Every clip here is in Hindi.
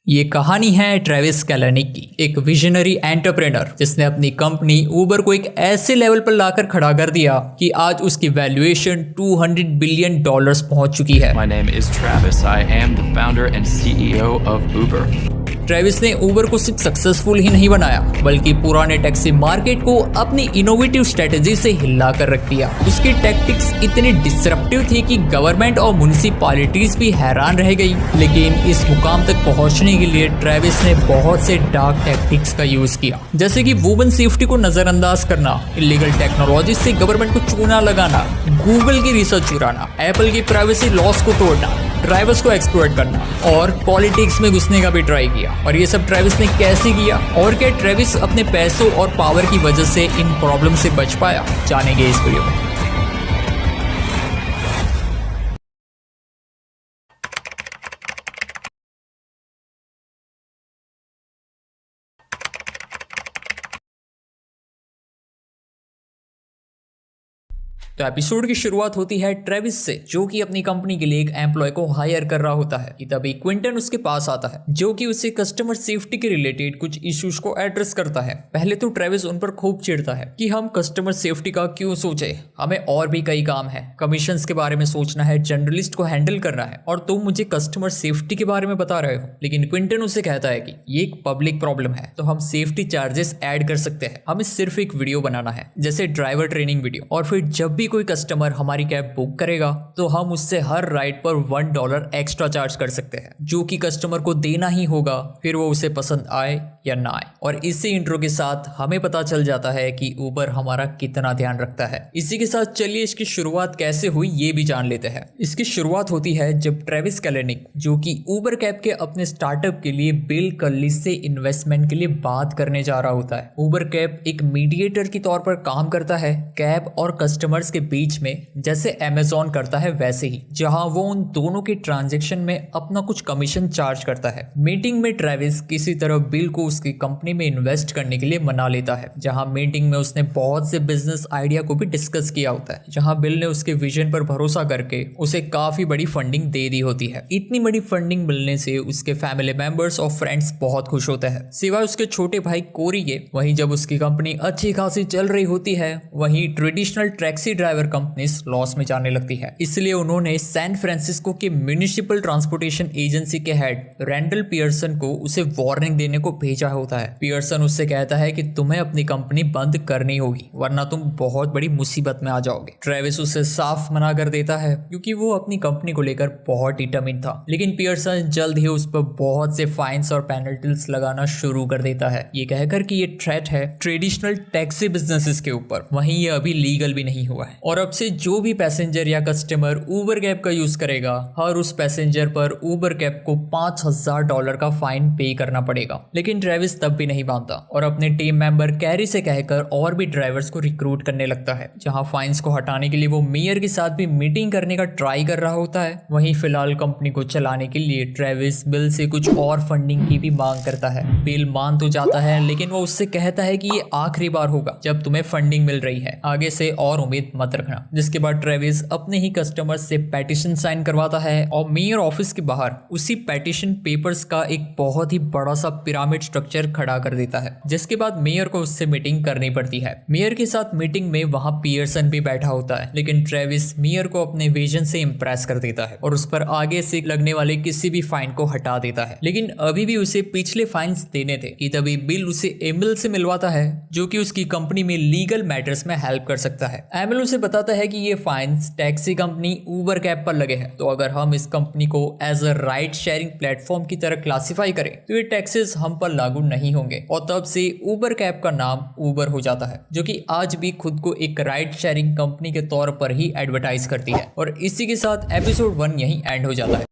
ये कहानी है ट्रेविस कैलेनिक की, एक विजनरी एंटरप्रेनर जिसने अपनी कंपनी उबर को एक ऐसे लेवल पर लाकर खड़ा कर दिया कि आज उसकी वैल्यूएशन $200 बिलियन पहुंच चुकी है। My name is Travis. I am the founder and CEO of Uber. Travis ने उबर को सिर्फ सक्सेसफुल ही नहीं बनाया बल्कि पुराने टैक्सी मार्केट को अपनी इनोवेटिव स्ट्रेटेजी से हिला कर रख दिया। उसकी टैक्टिक्स इतनी डिसरप्टिव थी कि गवर्नमेंट और म्युनिसिपैलिटीज भी हैरान रह गई। लेकिन इस मुकाम तक पहुंचने के लिए ट्रेविस ने बहुत से डार्क टैक्टिक्स का यूज किया, जैसे कि वुमेन सेफ्टी को नजरअंदाज करना, इलीगल टेक्नोलॉजी से गवर्नमेंट को चूना लगाना, गूगल की रिसर्च चुराना, एप्पल की प्राइवेसी लॉस को तोड़ना, ड्राइवर्स को एक्सप्लॉइट करना और पॉलिटिक्स में घुसने का भी ट्राई किया। और ये सब ट्रेविस ने कैसे किया और क्या ट्रेविस अपने पैसों और पावर की वजह से इन प्रॉब्लम से बच पाया, जानेंगे इस वीडियो में। तो एपिसोड की शुरुआत होती है ट्रेविस से, जो कि अपनी कंपनी के लिए एक एम्प्लॉय को हायर कर रहा होता है कि तभी क्विंटन उसके पास आता है, जो कि उससे कस्टमर सेफ्टी के रिलेटेड कुछ इश्यूज को एड्रेस करता है। पहले तो ट्रेविस उन पर खूब चिढ़ता है कि हम कस्टमर सेफ्टी का क्यों सोचे, हमें और भी कई काम है, कमीशंस के बारे में सोचना है, जर्नलिस्ट को हैंडल करना है, और तुम मुझे कस्टमर सेफ्टी के बारे में बता रहे हो। लेकिन क्विंटन उसे कहता है कि ये एक पब्लिक प्रॉब्लम है तो हम सेफ्टी चार्जेस ऐड कर सकते हैं, हमें सिर्फ एक वीडियो बनाना है, जैसे ड्राइवर ट्रेनिंग वीडियो, और फिर जब भी कोई कस्टमर हमारी कैब बुक करेगा तो हम उससे हर राइड पर $1 एक्स्ट्रा चार्ज कर सकते हैं, जो कि कस्टमर को देना ही होगा, फिर वो उसे पसंद आए या ना आए। और इसी इंट्रो के साथ हमें पता चल जाता है कि उबर हमारा कितना ध्यान रखता है। इसी के साथ चलिए इसकी शुरुआत कैसे हुई ये भी जान लेते हैं। इसकी शुरुआत होती है जब ट्रेविस कैलेनिक, जो कि उबर कैब के अपने स्टार्टअप के लिए बिल कर्लिस से इन्वेस्टमेंट के लिए बात करने जा रहा होता है। उबर कैब एक मीडिएटर के तौर पर काम करता है कैब और कस्टमर्स के बीच में, जैसे अमेज़न करता है वैसे ही, जहां वो उन दोनों के ट्रांजैक्शन में अपना कुछ कमीशन चार्ज करता है। मीटिंग में ट्रेविस किसी तरह बिल को उसकी कंपनी में इन्वेस्ट करने के लिए मना लेता है, जहां मीटिंग में उसने बहुत से बिजनेस आइडिया को भी डिस्कस किया होता है, जहां बिल ने उसके विजन पर भरोसा करके उसे काफी बड़ी फंडिंग दे दी होती है। इतनी बड़ी फंडिंग मिलने से उसके फैमिली मेंबर्स और फ्रेंड्स बहुत खुश होते हैं, सिवाय उसके छोटे भाई कोरी के। वहीं जब उसकी कंपनी अच्छी खासी चल रही होती है, वहीं traditional taxi driver companies loss में जाने लगती है। इसलिए उन्होंने सैन फ्रांसिस्को के म्युनिसिपल ट्रांसपोर्टेशन एजेंसी के हेड रैंडल पियर्सन को उसे वार्निंग देने को भेजा होता है। पियर्सन उससे कहता है कि तुम्हें अपनी कंपनी बंद करनी होगी, वरना तुम बहुत बड़ी मुसीबत में आ जाओगे। ट्रेविस उसे साफ मना कर देता है क्योंकि वो अपनी कंपनी को लेकर बहुत डिटरमिन था। लेकिन पियर्सन जल्द ही उस पर बहुत से फाइन्स और पेनल्टीज लगाना शुरू कर देता है, ये कहकर कि ये थ्रेट है ट्रेडिशनल टैक्सी बिजनेसेस के ऊपर। वहीं ये अभी लीगल भी नहीं हुआ है और अब से जो भी पैसेंजर या कस्टमर उबर कैब का यूज करेगा, हर उस पैसेंजर पर उबर कैब को $5,000 का फाइन पे करना पड़ेगा। लेकिन ट्रेविस तब भी नहीं मानता और अपने टीम मेंबर कैरी से कहकर और भी ड्राइवर्स को रिक्रूट करने लगता है, जहां फाइन्स को हटाने के लिए वो मेयर के साथ भी मीटिंग करने का ट्राई कर रहा होता है। वहीं फिलहाल कंपनी को चलाने के लिए ट्रेविस बिल से कुछ और फंडिंग की भी मांग करता है। बिल मान तो जाता है, लेकिन वो उससे कहता है कि ये आखिरी बार होगा जब तुम्हें फंडिंग मिल रही है, आगे से और उम्मीद मत रखना। जिसके बाद ट्रेविस अपने ही कस्टमर्स से पेटिशन साइन करवाता है और मेयर ऑफिस के बाहर उसी पेटिशन पेपर्स का एक बहुत ही बड़ा सा पिरामिड स्ट्रक्चर खड़ा कर देता है। जिसके बाद मेयर को उससे मीटिंग करनी पड़ती है। मेयर के साथ मीटिंग में वहां पियर्सन भी बैठा होता है, लेकिन ट्रेविस मेयर को अपने विजन से इंप्रेस कर देता है और उस पर आगे से लगने वाले किसी भी फाइन को हटा देता है। लेकिन अभी भी उसे पिछले फाइन्स देने थे कि तभी बिल उसे एमिल से मिलवाता है, जो कि उसकी कंपनी में लीगल मैटर्स में हेल्प कर सकता है। एमिल उसे बताता है कि ये fines taxi company Uber cab पर लगे हैं, तो अगर हम इस कंपनी को as a ride sharing platform की तरह क्लासिफाई करें तो ये टैक्सेस हम पर लागू नहीं होंगे। और तब से उबर कैब का नाम उबर हो जाता है, जो कि आज भी खुद को एक राइड शेयरिंग कंपनी के तौर पर ही एडवर्टाइज करती है। और इसी के साथ एपिसोड 1 यहीं एंड हो जाता है।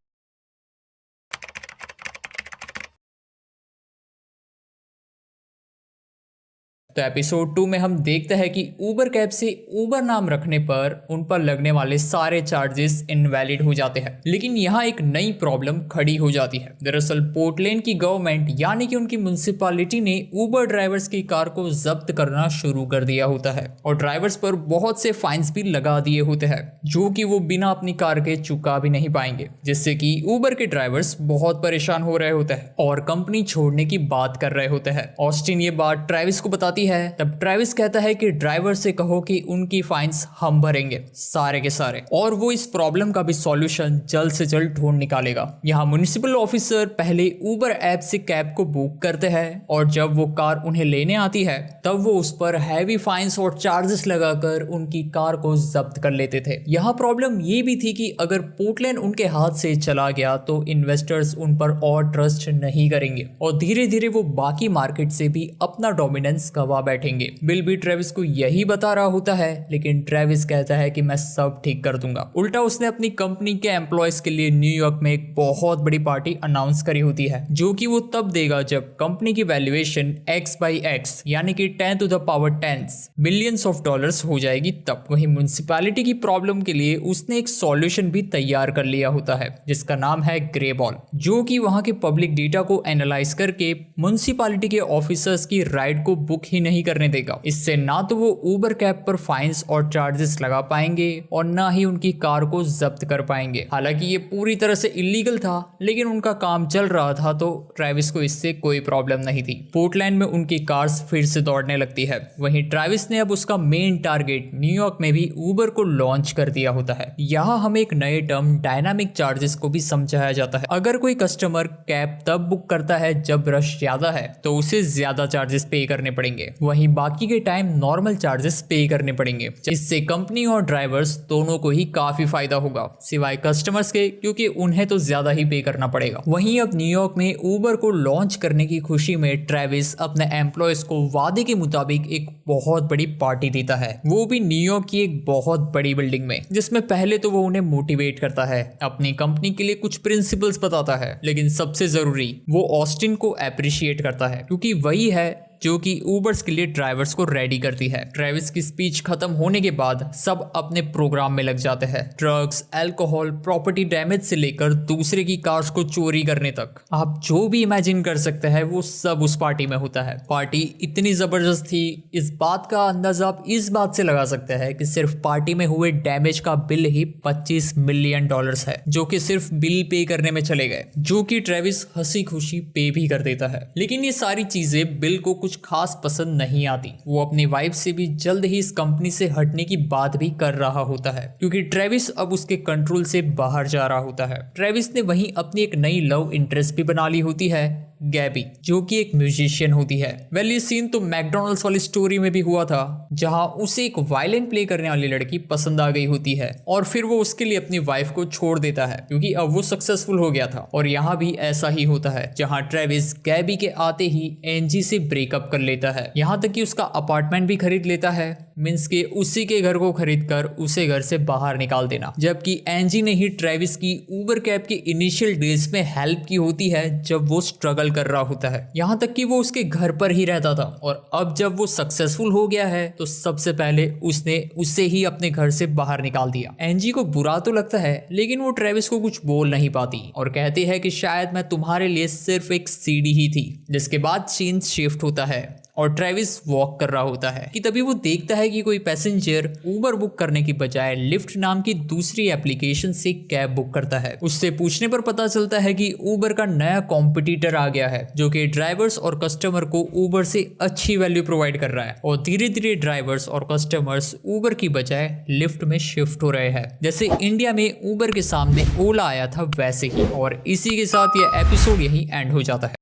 तो एपिसोड 2 में हम देखते हैं कि उबर कैब से उबर नाम रखने पर उन पर लगने वाले सारे चार्जेस इनवैलिड हो जाते हैं। लेकिन यहाँ एक नई प्रॉब्लम खड़ी हो जाती है। दरअसल पोर्टलैंड की गवर्नमेंट यानी कि उनकी म्युनिसिपैलिटी ने उबर ड्राइवर्स की कार को जब्त करना शुरू कर दिया होता है और ड्राइवर्स पर बहुत से फाइन्स भी लगा दिए होते हैं जो कि वो बिना अपनी कार के चुका भी नहीं पाएंगे, जिससे कि उबर के ड्राइवर्स बहुत परेशान हो रहे होते हैं और कंपनी छोड़ने की बात कर रहे होते हैं। ऑस्टिन ये बात ट्रेविस को बताती है। तब ट्रेविस कहता है कि ड्राइवर से कहो कि उनकी फाइन्स हम भरेंगे सारे के सारे, और वो इस प्रॉब्लम का भी सॉल्यूशन जल्द से जल्द ढूंढ निकालेगा। यहाँ म्युनिसिपल ऑफिसर पहले उबर ऐप से कैब को बुक करते हैं और जब वो कार उन्हें लेने आती है तब वो उस पर हैवी फाइन्स और चार्जेस लगाकर उनकी कार को जब्त कर लेते थे। यहाँ प्रॉब्लम ये भी थी कि अगर पोर्टलैंड उनके हाथ से चला गया तो इन्वेस्टर्स उन पर और ट्रस्ट नहीं करेंगे और धीरे धीरे वो बाकी मार्केट से भी अपना डोमिनेंस गवा बैठेंगे। बिल भी ट्रेविस को यही बता रहा होता है, लेकिन ट्रेविस कहता है कि मैं सब ठीक कर दूंगा। उल्टा उसने अपनी कंपनी के एम्प्लॉयज के लिए न्यूयॉर्क में एक बहुत बड़ी पार्टी अनाउंस करी होती है जो कि वो तब देगा जब कंपनी की वैल्यूएशन x/x यानी कि 10⁻10 बिलियंस ऑफ डॉलर्स हो जाएगी तब। वहीं म्युनिसिपैलिटी की प्रॉब्लम के लिए उसने एक सॉल्यूशन भी तैयार कर लिया होता है जिसका नाम है ग्रे बॉल, जो कि वहां के पब्लिक डेटा को एनालाइज करके म्युनिसिपैलिटी के ऑफिसर्स की राइड को बुक ही नहीं करने देगा। इससे ना तो वो उबर कैब पर फाइन्स और चार्जेस लगा पाएंगे और ना ही उनकी कार को जब्त कर पाएंगे। हालांकि ये पूरी तरह से इलीगल था, लेकिन उनका काम चल रहा था तो ट्रेविस को इससे कोई प्रॉब्लम नहीं थी। पोर्टलैंड में उनकी कार्स फिर से दौड़ने लगती है। वहीं ट्रेविस ने अब उसका मेन टारगेट न्यूयॉर्क में भी उबर को लॉन्च कर दिया होता है। यहाँ हमें एक नए टर्म डायनामिक चार्जेस को भी समझाया जाता है। अगर कोई कस्टमर कैब तब बुक करता है जब रश ज्यादा है तो उसे ज्यादा चार्जेस पे करने पड़ेंगे, वहीं बाकी के टाइम नॉर्मल चार्जेस पे करने पड़ेंगे। इससे कंपनी और ड्राइवर्स दोनों को ही काफी फायदा होगा, सिवाय कस्टमर्स के, क्योंकि उन्हें तो ज्यादा ही पे करना पड़ेगा। वहीं अब न्यूयॉर्क में उबर को लॉन्च करने की खुशी में ट्रेविस अपने एम्प्लॉयज को वादे के मुताबिक एक बहुत बड़ी पार्टी देता है, वो भी न्यूयॉर्क की एक बहुत बड़ी बिल्डिंग में, जिसमें पहले तो वो उन्हें मोटिवेट करता है, अपनी कंपनी के लिए कुछ प्रिंसिपल्स बताता है, लेकिन सबसे जरूरी वो ऑस्टिन को अप्रिशिएट करता है क्योंकि वही है जो कि उबर्स के लिए ड्राइवर्स को रेडी करती है। ट्रेविस की स्पीच खत्म होने के बाद सब अपने प्रोग्राम में लग जाते हैं। ड्रग्स, अल्कोहल, प्रॉपर्टी डैमेज से लेकर दूसरे की कार्स को चोरी करने तक आप जो भी इमेजिन कर सकते हैं वो सब उस पार्टी में होता है। पार्टी इतनी जबरदस्त थी, इस बात का अंदाजा आप इस बात से लगा सकते हैं कि सिर्फ पार्टी में हुए डैमेज का बिल ही $25 मिलियन है, जो कि सिर्फ बिल पे करने में चले गए, जो कि ट्रेविस हंसी खुशी पे भी कर देता है। लेकिन ये सारी चीजें बिल को कुछ खास पसंद नहीं आती। वो अपनी वाइफ से भी जल्द ही इस कंपनी से हटने की बात भी कर रहा होता है क्योंकि ट्रेविस अब उसके कंट्रोल से बाहर जा रहा होता है। ट्रेविस ने वहीं अपनी एक नई लव इंटरेस्ट भी बना ली होती है, गैबी, जो कि एक म्यूजिशियन होती है। वेल ये सीन तो मैकडॉनल्ड्स वाली स्टोरी में भी हुआ था, जहां उसे एक वायलिन प्ले करने वाली लड़की पसंद आ गई होती है और फिर वो उसके लिए अपनी वाइफ को छोड़ देता है क्योंकि अब वो सक्सेसफुल हो गया था। और यहाँ भी ऐसा ही होता है, जहाँ ट्रेविस गैबी के आते ही एंजी से ब्रेकअप कर लेता है, यहाँ तक कि उसका अपार्टमेंट भी खरीद लेता है, मीन्स के उसी के घर को खरीद कर उसे घर से बाहर निकाल देना। जबकि एंजी ने ही ट्रेविस की उबर कैब के इनिशियल डेज में हेल्प की होती है जब वो स्ट्रगल कर रहा होता है, यहाँ तक कि वो उसके घर पर ही रहता था। और अब जब वो सक्सेसफुल हो गया है तो सबसे पहले उसने उसे ही अपने घर से बाहर निकाल दिया। एंजी को बुरा तो लगता है, लेकिन वो ट्रेविस को कुछ बोल नहीं पाती और कहती है कि शायद मैं तुम्हारे लिए सिर्फ एक सीढ़ी ही थी। जिसके बाद सीन शिफ्ट होता है और ट्रेविस वॉक कर रहा होता है कि तभी वो देखता है कि कोई पैसेंजर उबर बुक करने की बजाय लिफ्ट नाम की दूसरी एप्लीकेशन से कैब बुक करता है। उससे पूछने पर पता चलता है कि उबर का नया कॉम्पिटिटर आ गया है जो कि ड्राइवर्स और कस्टमर को उबर से अच्छी वैल्यू प्रोवाइड कर रहा है और धीरे धीरे ड्राइवर्स और कस्टमर्स उबर की बजाय लिफ्ट में शिफ्ट हो रहे हैं। जैसे इंडिया में उबर के सामने ओला आया था वैसे ही। और इसी के साथ ये एपिसोड यही एंड हो जाता है।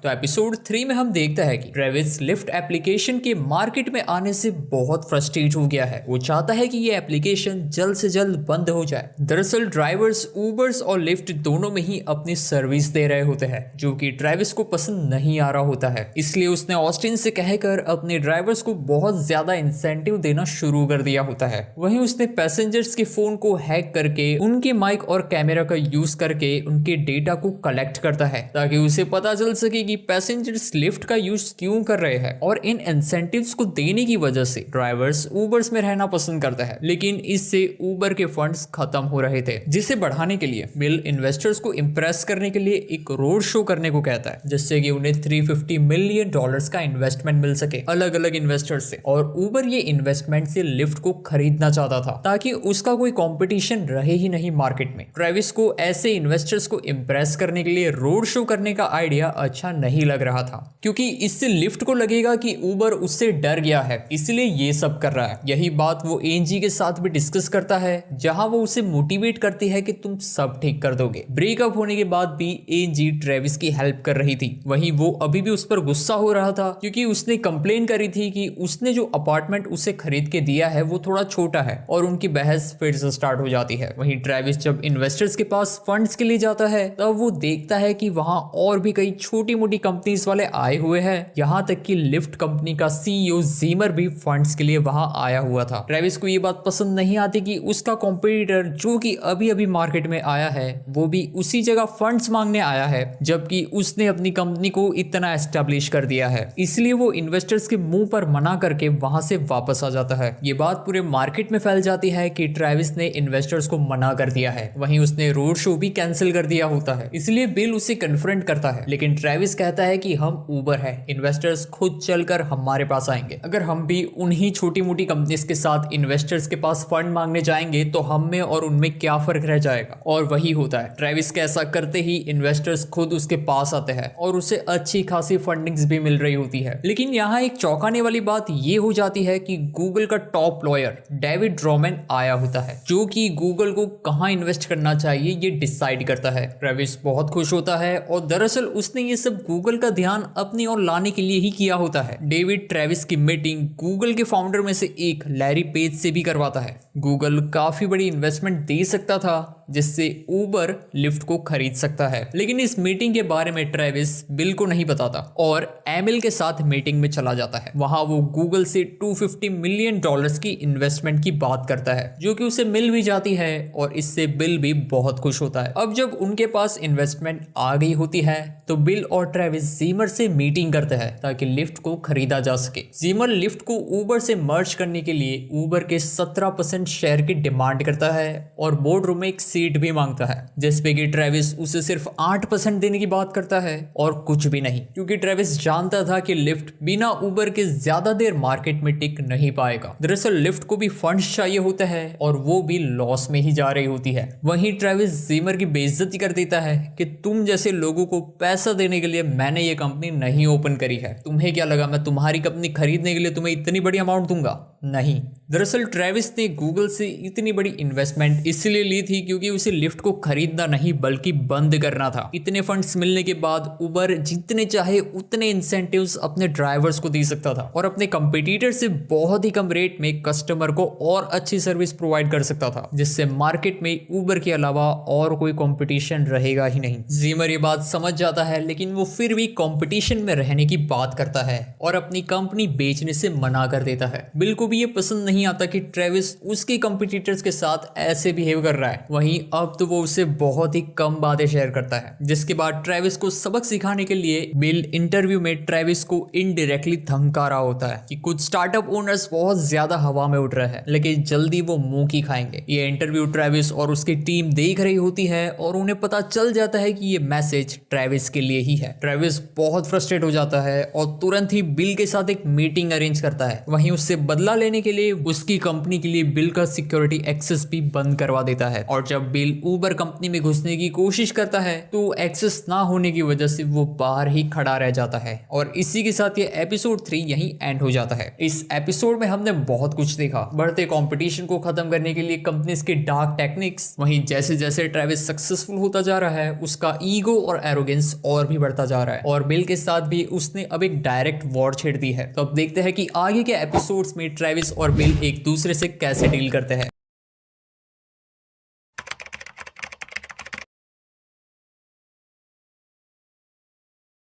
तो एपिसोड 3 में हम देखते हैं कि ट्रेविस लिफ्ट एप्लीकेशन के मार्केट में आने से बहुत फ्रस्ट्रेट हो गया है। वो चाहता है कि ये एप्लीकेशन जल्द से जल्द बंद हो जाए। दरअसल ड्राइवर्स उबर्स और लिफ्ट दोनों में ही अपनी सर्विस दे रहे होते हैं, जो कि ट्रेविस को पसंद नहीं आ रहा होता है। इसलिए उसने ऑस्टिन से कहकर अपने ड्राइवर्स को बहुत ज्यादा इंसेंटिव देना शुरू कर दिया होता है। वहीं उसने पैसेंजर्स के फोन को हैक करके उनके माइक और कैमरा का यूज करके उनके डेटा को कलेक्ट करता है, ताकि उसे पता चल सके कि पैसेंजर्स लिफ्ट का यूज क्यों कर रहे हैं। और इन इंसेंटिव्स को देने की वजह से ड्राइवर्स उबर्स में रहना पसंद करता है, लेकिन इससे उबर के फंड्स खत्म हो रहे थे, जिसे बढ़ाने के लिए बिल इन्वेस्टर्स को इंप्रेस करने के लिए एक रोड शो करने को कहता है, जिससे कि उन्हें $350 मिलियन का इन्वेस्टमेंट मिल सके अलग अलग इन्वेस्टर्स से। और उबर ये इन्वेस्टमेंट से लिफ्ट को खरीदना चाहता था, ताकि उसका कोई कंपटीशन रहे ही नहीं मार्केट में। ट्रेविस को ऐसे इन्वेस्टर्स को इंप्रेस करने के लिए रोड शो करने का आइडिया अच्छा नहीं लग रहा था, क्योंकि इससे लिफ्ट को लगेगा कि उबर उससे डर गया है, इसलिए ये सब कर रहा है। यही बात वो एनजी के साथ भी डिस्कस करता है, जहां वो उसे मोटिवेट करती है कि तुम सब ठीक कर दोगे। ब्रेकअप होने के बाद भी एनजी ट्रेविस की हेल्प कर रही थी। वहीं वो अभी भी उस पर गुस्सा हो रहा था, क्योंकि उसने कंप्लेन करी थी कि उसने जो अपार्टमेंट उसे खरीद के दिया है वो थोड़ा छोटा है, और उनकी बहस फिर से स्टार्ट हो जाती है। वहीं ट्रेविस जब इन्वेस्टर्स के पास फंड्स के लिए जाता है, तब वो देखता है कि वहां और भी कई छोटी मोटी कंपनीज वाले आए हुए हैं। यहां तक कि लिफ्ट कंपनी का सीईओ जीमर भी फंड्स के लिए वहां आया हुआ था। ट्रेविस को ये बात पसंद नहीं आती कि उसका कॉम्पिटिटर, जो कि अभी अभी मार्केट में आया है, वो भी उसी जगह फंड्स मांगने आया है, जबकि उसने अपनी कंपनी को इतना एस्टेब्लिश कर दिया है। इसलिए वो इन्वेस्टर्स के मुंह पर मना करके वहां से वापस आ जाता है। ये बात पूरे मार्केट में फैल जाती है कि ट्रेविस ने इन्वेस्टर्स को मना कर दिया है। वहीं उसने रोड शो भी कैंसिल कर दिया होता है, इसलिए बिल उसे कन्फ्रंट करता है। लेकिन ट्रेविस कहता है कि हम उबर है, इन्वेस्टर्स खुद चलकर हमारे पास आएंगे। अगर हम भी उन्हीं छोटी मोटी कंपनीज के साथ इन्वेस्टर्स के पास फंड मांगने जाएंगे तो हम में और उनमें क्या फर्क रह जाएगा। और वही होता है। ट्रेविस के ऐसा करते ही इन्वेस्टर्स खुद उसके पास आते हैं और उसे अच्छी खासी फंडिंग्स भी मिल रही होती है। लेकिन यहाँ एक चौंकाने वाली बात ये हो जाती है कि गूगल का टॉप लॉयर डेविड ड्रॉमन आया होता है, जो कि गूगल को कहां इन्वेस्ट करना चाहिए ये डिसाइड करता है। ट्रेविस बहुत खुश होता है, और दरअसल उसने ये सब गूगल का ध्यान अपनी ओर लाने के लिए ही किया होता है। डेविड ट्रेविस की मीटिंग गूगल के फाउंडर में से एक लैरी पेज से भी करवाता है। गूगल काफी बड़ी इन्वेस्टमेंट दे सकता था, जिससे उबर लिफ्ट को खरीद सकता है। लेकिन इस मीटिंग के बारे में ट्रेविस बिल को नहीं बताता और एमिल के साथ मीटिंग में चला जाता है। वहां वो गूगल से $250 मिलियन की इन्वेस्टमेंट की बात करता है, जो कि उसे मिल भी जाती है, और इससे बिल भी बहुत खुश होता है। अब जब उनके पास इन्वेस्टमेंट आ गई होती है, तो बिल और ट्रेविस जीमर से मीटिंग करते हैं ताकि लिफ्ट को खरीदा जा सके। जीमर लिफ्ट को उबर से मर्ज करने के लिए उबर के 17% शेयर की डिमांड करता है, और बोर्ड रूम में एक सीट भी मांगता है, जिसपे कि ट्रेविस उसे सिर्फ 8% देने की बात करता है और कुछ भी नहीं, क्योंकि ट्रेविस जानता था कि लिफ्ट बिना उबर के ज्यादा देर मार्केट में टिक नहीं पाएगा। दरअसल लिफ्ट को भी फंड्स चाहिए होता है, और वो भी लॉस में ही जा रही होती है। वहीं ट्रेविस जीमर की बेइज्जती कर देता है कि तुम जैसे लोगों को पैसा देने के लिए मैंने ये कंपनी नहीं ओपन करी है। तुम्हें क्या लगा मैं तुम्हारी कंपनी खरीदने के लिए तुम्हें इतनी बड़ी अमाउंट दूंगा? नहीं। दरअसल ट्रेविस ने गूगल से इतनी बड़ी इन्वेस्टमेंट इसलिए ली थी क्योंकि उसे लिफ्ट को खरीदना नहीं बल्कि बंद करना था। इतने फंड्स मिलने के बाद उबर जितने चाहे उतने इंसेंटिव्स अपने ड्राइवर्स को दे सकता था, और अपने कंपटीटर से बहुत ही कम रेट में कस्टमर को और अच्छी सर्विस प्रोवाइड कर सकता था, जिससे मार्केट में उबर के अलावा और कोई कंपटीशन रहेगा ही नहीं। जीमर ये बात समझ जाता है, लेकिन वो फिर भी कंपटीशन में रहने की बात करता है और अपनी कंपनी बेचने से मना कर देता है। बिल को भी ये पसंद नहीं आता कि ट्रेविस उसके कंपटीटर्स के साथ ऐसे बिहेव कर रहा है। वहीं अब तो वो उससे बहुत ही कम बातें शेयर करता है, जिसके बाद ट्रेविस को सबक सिखाने के लिए बिल इंटरव्यू में ट्रेविस को इनडायरेक्टली धमका रहा होता है कि कुछ स्टार्टअप ओनर्स बहुत ज्यादा हवा में उड़ रहे हैं, लेकिन जल्दी वो मुंह की खाएंगे। ये इंटरव्यू ट्रेविस और उसकी टीम देख रही होती है, और उन्हें पता चल जाता है कि ये मैसेज ट्रेविस के लिए ही है। ट्रेविस बहुत फ्रस्ट्रेट हो जाता है और तुरंत ही बिल के साथ एक मीटिंग अरेंज करता है। वहीं उससे बदला लेने के लिए उसकी कंपनी के लिए बिल का सिक्योरिटी एक्सेस भी बंद करवा देता है। और जब बिल ऊबर कंपनी में घुसने की कोशिश करता है तो एक्सेस ना होने की वजह से वो बाहर ही खड़ा रह जाता है। और इसी के साथ ये एपिसोड 3 यहीं एंड हो जाता है। इस एपिसोड में हमने बहुत कुछ देखा, बढ़ते कंपटीशन को खत्म करने के लिए कंपनीज के डार्क टेक्निक्स, वहीं जैसे जैसे ट्रेविस सक्सेसफुल होता जा रहा है उसका ईगो और एरोगेंस और भी बढ़ता जा रहा है, और बिल के साथ भी उसने अब एक डायरेक्ट वॉर छेड़ दी है। तो अब देखते हैं कि आगे के एपिसोड्स में ट्रेविस और बिल एक दूसरे से कैसे डील करते हैं।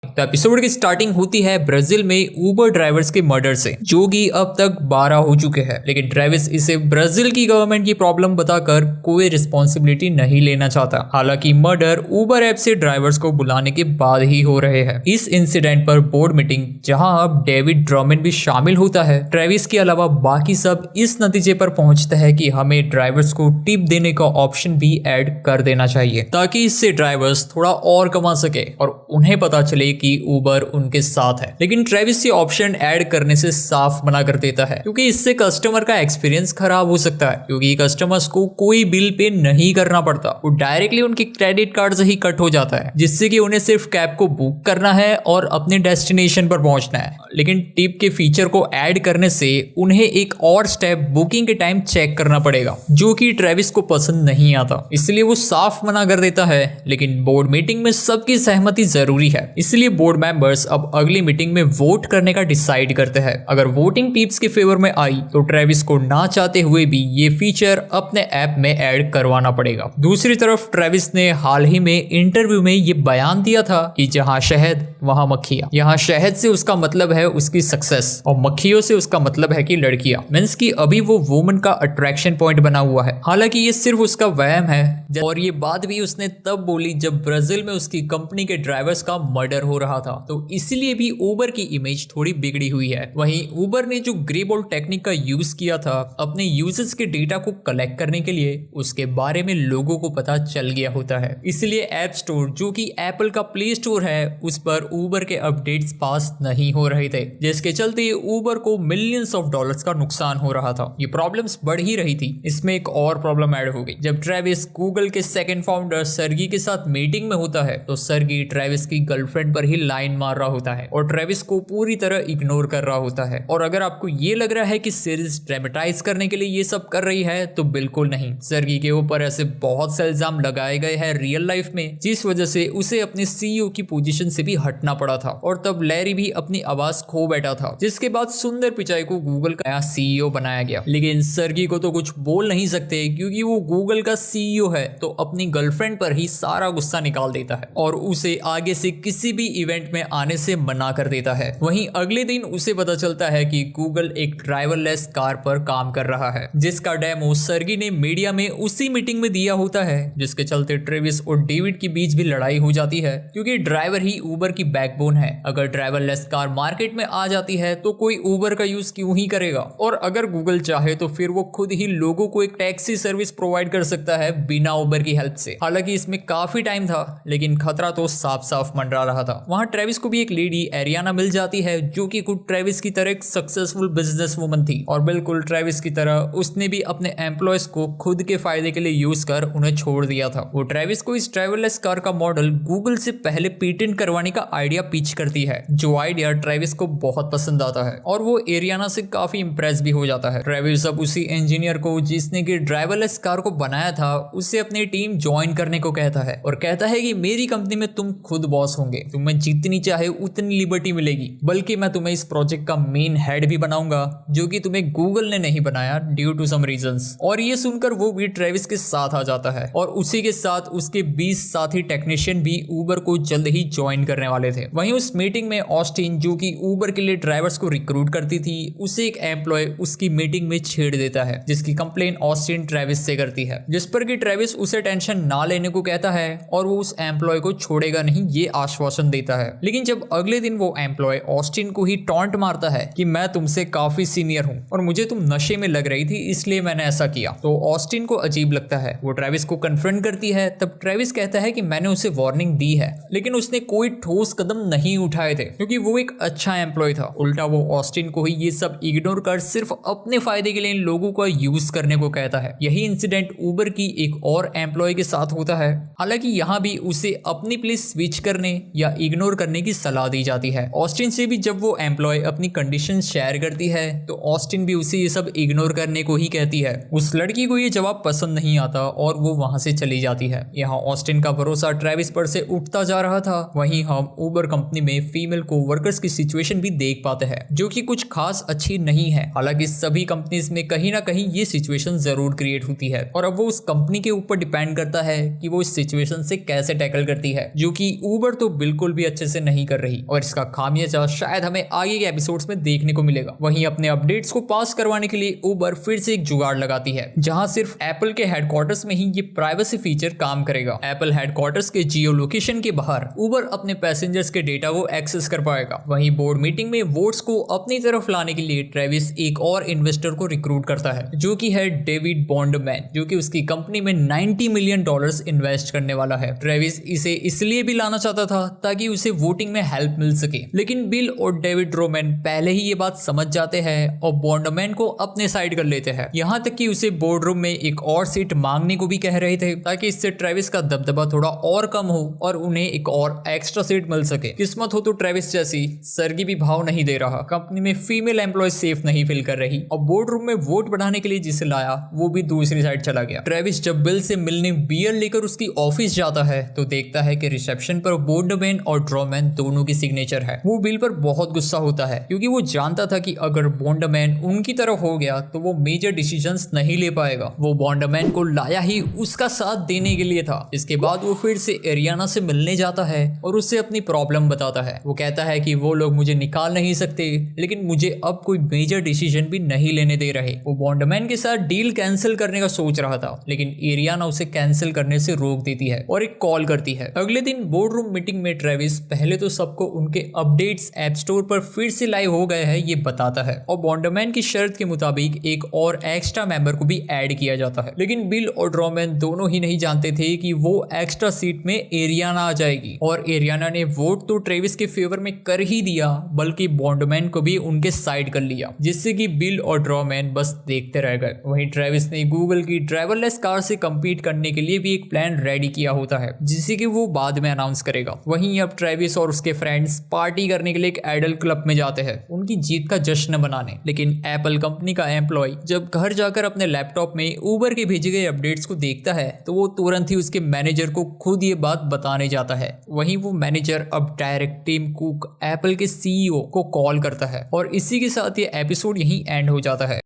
तो एपिसोड की स्टार्टिंग होती है ब्राजील में ऊबर ड्राइवर्स के मर्डर से, जो कि अब तक 12 हो चुके हैं। लेकिन ट्रेविस इसे ब्राजील की गवर्नमेंट की प्रॉब्लम बताकर कोई रिस्पॉन्सिबिलिटी नहीं लेना चाहता। हालांकि मर्डर ऊबर ऐप से ड्राइवर्स को बुलाने के बाद ही हो रहे हैं। इस इंसिडेंट पर बोर्ड मीटिंग, जहां अब डेविड ड्रमिन भी शामिल होता है, ट्रेविस के अलावा बाकी सब इस नतीजे पर पहुंचते हैं कि हमें ड्राइवर्स को टिप देने का ऑप्शन भी ऐड कर देना चाहिए, ताकि इससे ड्राइवर्स थोड़ा और कमा सके और उन्हें पता चले कि ऊबर उनके साथ है। लेकिन ट्रेविस ये ऑप्शन ऐड करने से साफ मना कर देता है, क्योंकि इससे कस्टमर का एक्सपीरियंस खराब हो सकता है, क्योंकि कस्टमर्स को कोई बिल पे नहीं करना पड़ता, वो डायरेक्टली उनके क्रेडिट कार्ड से ही कट हो जाता है, जिससे कि उन्हें सिर्फ कैब को बुक करना है और अपने डेस्टिनेशन पर पहुंचना है। लेकिन टिप के फीचर को ऐड करने से उन्हें एक और स्टेप बुकिंग के टाइम चेक करना पड़ेगा, जो कि ट्रेविस को पसंद नहीं आता, इसलिए वो साफ मना कर देता है। लेकिन बोर्ड मीटिंग में सबकी सहमति जरूरी है, इसलिए बोर्ड मेंबर्स अब अगली मीटिंग में वोट करने का डिसाइड करते हैं। अगर वोटिंग पीप्स के फेवर में आई तो ट्रेविस को ना चाहते हुए भी ये फीचर अपने ऐप में ऐड करवाना पड़ेगा। दूसरी तरफ ट्रेविस ने हाल ही में इंटरव्यू में ये बयान दिया था कि जहां शहद वहां मक्खियां। यहाँ शहद से उसका मतलब है उसकी सक्सेस और मक्खियों से उसका मतलब है कि लड़कियां, मींस कि अभी वो वुमन का अट्रैक्शन पॉइंट बना हुआ है। हालांकि ये सिर्फ उसका वहम है, और ये बात भी उसने तब बोली जब ब्राजील में उसकी कंपनी के ड्राइवर्स का मर्डर हो रहा था, तो इसलिए भी ऊबर की इमेज थोड़ी बिगड़ी हुई है। वहीं ऊबर ने जो ग्रे बॉल टेक्निक का यूज किया था अपने यूजर्स के डेटा को कलेक्ट करने के लिए, उसके बारे में लोगों को पता चल गया होता है। इसलिए ऐप स्टोर, जो कि एप्पल का प्ले स्टोर है, उस पर ऊबर के अपडेट्स पास नहीं हो रहे थे, जिसके चलते ऊबर को मिलियंस ऑफ डॉलर्स का नुकसान हो रहा था। ये प्रॉब्लम्स बढ़ ही रही थी। इसमें एक और प्रॉब्लम ऐड हो गई। जब ट्रेविस गूगल के सेकंड फाउंडर सर्गी के साथ मीटिंग में होता है, तो सर्गी ट्रेविस की गर्लफ्रेंड पर ही लाइन मार रहा होता है और ट्रेविस को पूरी तरह इग्नोर कर रहा होता है। और अगर आपको ये लग रहा है कि सीरीज ड्रामेटाइज करने के लिए ये सब कर रही है, तो बिल्कुल नहीं। सर्गी के ऊपर ऐसे बहुत से इल्जाम लगाए गए हैं रियल लाइफ में, जिस वजह से उसे अपने सीईओ की पोजीशन से भी हटना पड़ा था। और तब लैरी भी अपनी आवाज खो बैठा था, जिसके बाद सुंदर पिचाई को गूगल का नया सीईओ बनाया गया। लेकिन सर्गी को तो कुछ बोल नहीं सकते, क्योंकि वो गूगल का सीईओ है, तो अपनी गर्लफ्रेंड पर ही सारा गुस्सा निकाल देता है और उसे आगे से किसी भी इवेंट में आने से मना कर देता है। वहीं अगले दिन उसे पता चलता है कि गूगल एक ड्राइवरलेस कार पर काम कर रहा है, जिसका डेमो सर्गी ने मीडिया में उसी मीटिंग में दिया होता है, जिसके चलते ट्रेविस और डेविड के बीच भी लड़ाई हो जाती है, क्योंकि ड्राइवर ही ऊबर की बैकबोन है। अगर ड्राइवरलेस कार मार्केट में आ जाती है तो कोई ऊबर का यूज क्यों ही करेगा, और अगर गूगल चाहे तो फिर वो खुद ही लोगों को एक टैक्सी सर्विस प्रोवाइड कर सकता है बिना ऊबर की हेल्प से। हालांकि इसमें काफी टाइम था, लेकिन खतरा तो साफ साफ मंडरा रहा था। वहां ट्रेविस को भी एक लेडी एरियाना मिल जाती है, जो कि खुद ट्रेविस की तरह एक सक्सेसफुल बिजनेस वुमन थी, और बिल्कुल ट्रेविस की तरह उसने भी अपने एम्प्लॉयज को खुद के फायदे के लिए यूज कर उन्हें छोड़ दिया था। वो ट्रेविस को इस ड्राइवरलेस कार का मॉडल गूगल से पहले पेटेंट करवाने का आइडिया पिच करती है, जो आइडिया ट्रेविस को बहुत पसंद आता है और वो एरियाना से काफी इंप्रेस भी हो जाता है। ट्रेविस अब उसी इंजीनियर को जिसने की ड्राइवरलेस कार को बनाया था उससे अपनी टीम ज्वाइन करने को कहता है, और कहता है कि मेरी कंपनी में तुम खुद बॉस होंगे, तुम्हें जितनी चाहे उतनी लिबर्टी मिलेगी, बल्कि मैं तुम्हें इस प्रोजेक्ट का मेन हेड भी बनाऊंगा, जो कि तुम्हें गूगल ने नहीं बनाया ड्यू टू सम रीजंस। और ये सुनकर वो भी ट्रेविस के साथ आ जाता है, और उसी के साथ उसके 20 साथी टेक्नीशियन भी ऊबर को जल्द ही ज्वाइन करने वाले थे। वहीं उस मीटिंग में ऑस्टिन, जो कि ऊबर के लिए ड्राइवर्स को रिक्रूट करती थी, उसे एक एम्प्लॉय उसकी मीटिंग में छेड़ देता है, जिसकी कंप्लेन ऑस्टिन ट्रेविस से करती है, जिस पर कि ट्रेविस उसे टेंशन ना लेने को कहता है और वो उस एम्प्लॉय को छोड़ेगा नहीं, ये आश्वासन देता है। लेकिन जब अगले दिन वो एम्प्लॉय ऑस्टिन को ही टॉन्ट मारता है कि मैं तुमसे काफी सीनियर हूं और मुझे तुम नशे में लग रही थी, इसलिए मैंने ऐसा किया, तो ऑस्टिन को अजीब लगता है। वो ट्रेविस को कन्फ्रंट करती है, तब ट्रेविस कहता है कि मैंने उसे वार्निंग दी है, लेकिन उसने कोई ठोस कदम नहीं उठाए थे क्योंकि वो एक अच्छा एम्प्लॉय था। उल्टा वो ऑस्टिन को ही ये सब इग्नोर कर सिर्फ अपने फायदे के लिए इन लोगों का यूज करने को कहता है। यही इंसिडेंट उबर की एक और एम्प्लॉय के साथ होता है। हालांकि यहाँ भी उसे अपनी प्लेस स्विच करने या इग्नोर करने की सलाह दी जाती है। ऑस्टिन से भी जब वो एम्प्लॉय अपनी कंडीशन शेयर करती है तो ऑस्टिन भी उसे ये सब इग्नोर करने को ही कहती है। उस लड़की को ये जवाब पसंद नहीं आता और वो वहां से चली जाती है। यहाँ ऑस्टिन का भरोसा ट्रेविस पर से उठता जा रहा था। वहीं हम उबर कंपनी में फीमेल कोवर्कर्स की सिचुएशन भी देख पाते हैं जो कि कुछ खास अच्छी नहीं है। हालांकि सभी कंपनीज में कहीं ना कहीं ये सिचुएशन जरूर क्रिएट होती है और अब वो उस कंपनी के ऊपर डिपेंड करता है कि वो इस सिचुएशन से कैसे टैकल करती है, जो कि उबर तो बिल्कुल भी अच्छे से नहीं कर रही और इसका खामियाजा शायद हमें आगे के एपिसोड्स में देखने को मिलेगा। वहीं अपने अपडेट्स को पास करवाने के लिए उबर फिर से एक जुगाड़ लगाती है जहां सिर्फ एप्पल के हेडक्वार्टर्स में ही ये प्राइवेसी फीचर काम करेगा। एप्पल हेडक्वार्टर्स के जियो लोकेशन के बाहर उबर अपने पैसेंजर्स के डेटा को एक्सेस कर पाएगा। वहीं बोर्ड मीटिंग में वोट्स को अपनी तरफ लाने के लिए ट्रेविस एक और इन्वेस्टर को रिक्रूट करता है जो कि है डेविड बॉन्डमैन, जो कि उसकी कंपनी में $90 मिलियन इन्वेस्ट करने वाला है। ट्रेविस इसे इसलिए भी लाना चाहता था ताकि उसे वोटिंग में हेल्प मिल सके, लेकिन बिल और डेविड रोमैन पहले ही ये बात समझ जाते हैं और बॉन्डमैन को अपने साइड कर लेते हैं। यहाँ तक कि उसे बोर्ड रूम में एक और सीट मांगने को भी कह रहे थे ताकि इससे ट्रेविस का दबदबा थोड़ा और कम हो और उन्हें एक और एक्स्ट्रा सीट मिल सके। किस्मत हो तो ट्रेविस जैसी सरगी भी भाव नहीं दे रहा, कंपनी में फीमेल एम्प्लॉय सेफ नहीं फील कर रही और बोर्ड रूम में वोट बढ़ाने के लिए जिसे लाया वो भी दूसरी साइड चला गया। ट्रेविस जब बिल से मिलने बियर लेकर उसकी ऑफिस जाता है तो देखता है कि रिसेप्शन पर बॉन्डमैन और ड्रॉमैन दोनों की सिग्नेचर है। वो बिल पर बहुत गुस्सा होता है क्योंकि वो जानता था कि अगर बॉन्डमैन उनकी तरफ हो गया तो वो मेजर डिसीजंस नहीं ले पाएगा। वो बॉन्डमैन को लाया ही उसका साथ देने के लिए था। इसके बाद वो फिर से एरियाना से मिलने जाता है और उससे अपनी प्रॉब्लम बताता है। वो कहता है कि वो लोग मुझे निकाल नहीं सकते लेकिन मुझे अब कोई मेजर डिसीजन भी नहीं लेने दे रहे। वो बॉन्डमैन के साथ डील कैंसिल करने का सोच रहा था लेकिन एरियाना उसे कैंसिल करने से रोक देती है और एक कॉल करती है। अगले दिन बोर्ड रूम मीटिंग में ट्रेविस पहले तो सबको उनके अपडेट्स ऐप स्टोर पर फिर से लाइव हो गए हैं ये बताता है और बॉन्डमैन की शर्त के मुताबिक एक और एक्स्ट्रा मेंबर को भी ऐड किया जाता है। लेकिन बिल और ड्रॉमैन दोनों ही नहीं जानते थे कि वो एक्स्ट्रा सीट में एरियाना आ जाएगी और एरियाना ने वोट तो ट्रेविस के फेवर में कर ही दिया बल्कि बॉन्डमैन को भी उनके साइड कर लिया, जिससे कि बिल और ड्रॉमैन बस देखते रह गए। वहीं ट्रेविस ने गूगल की ड्राइवरलेस कार से compete करने के लिए भी एक प्लान रेडी किया होता है जिसे कि वो बाद में अनाउंस करेगा। वहीं अब ट्रेविस और उसके फ्रेंड्स पार्टी करने के लिए एक आइडल क्लब में जाते हैं उनकी जीत का जश्न मनाने। लेकिन एप्पल कंपनी का एम्प्लॉय जब घर जाकर अपने लैपटॉप में उबर के भेजे गए अपडेट्स को देखता है तो वो तुरंत ही उसके मैनेजर को खुद ये बात बताने जाता है। वहीं वो मैनेजर अब डायरेक्ट टिम कुक एप्पल के CEO को कॉल करता है और इसी के साथ ये एपिसोड यहीं एंड हो जाता है।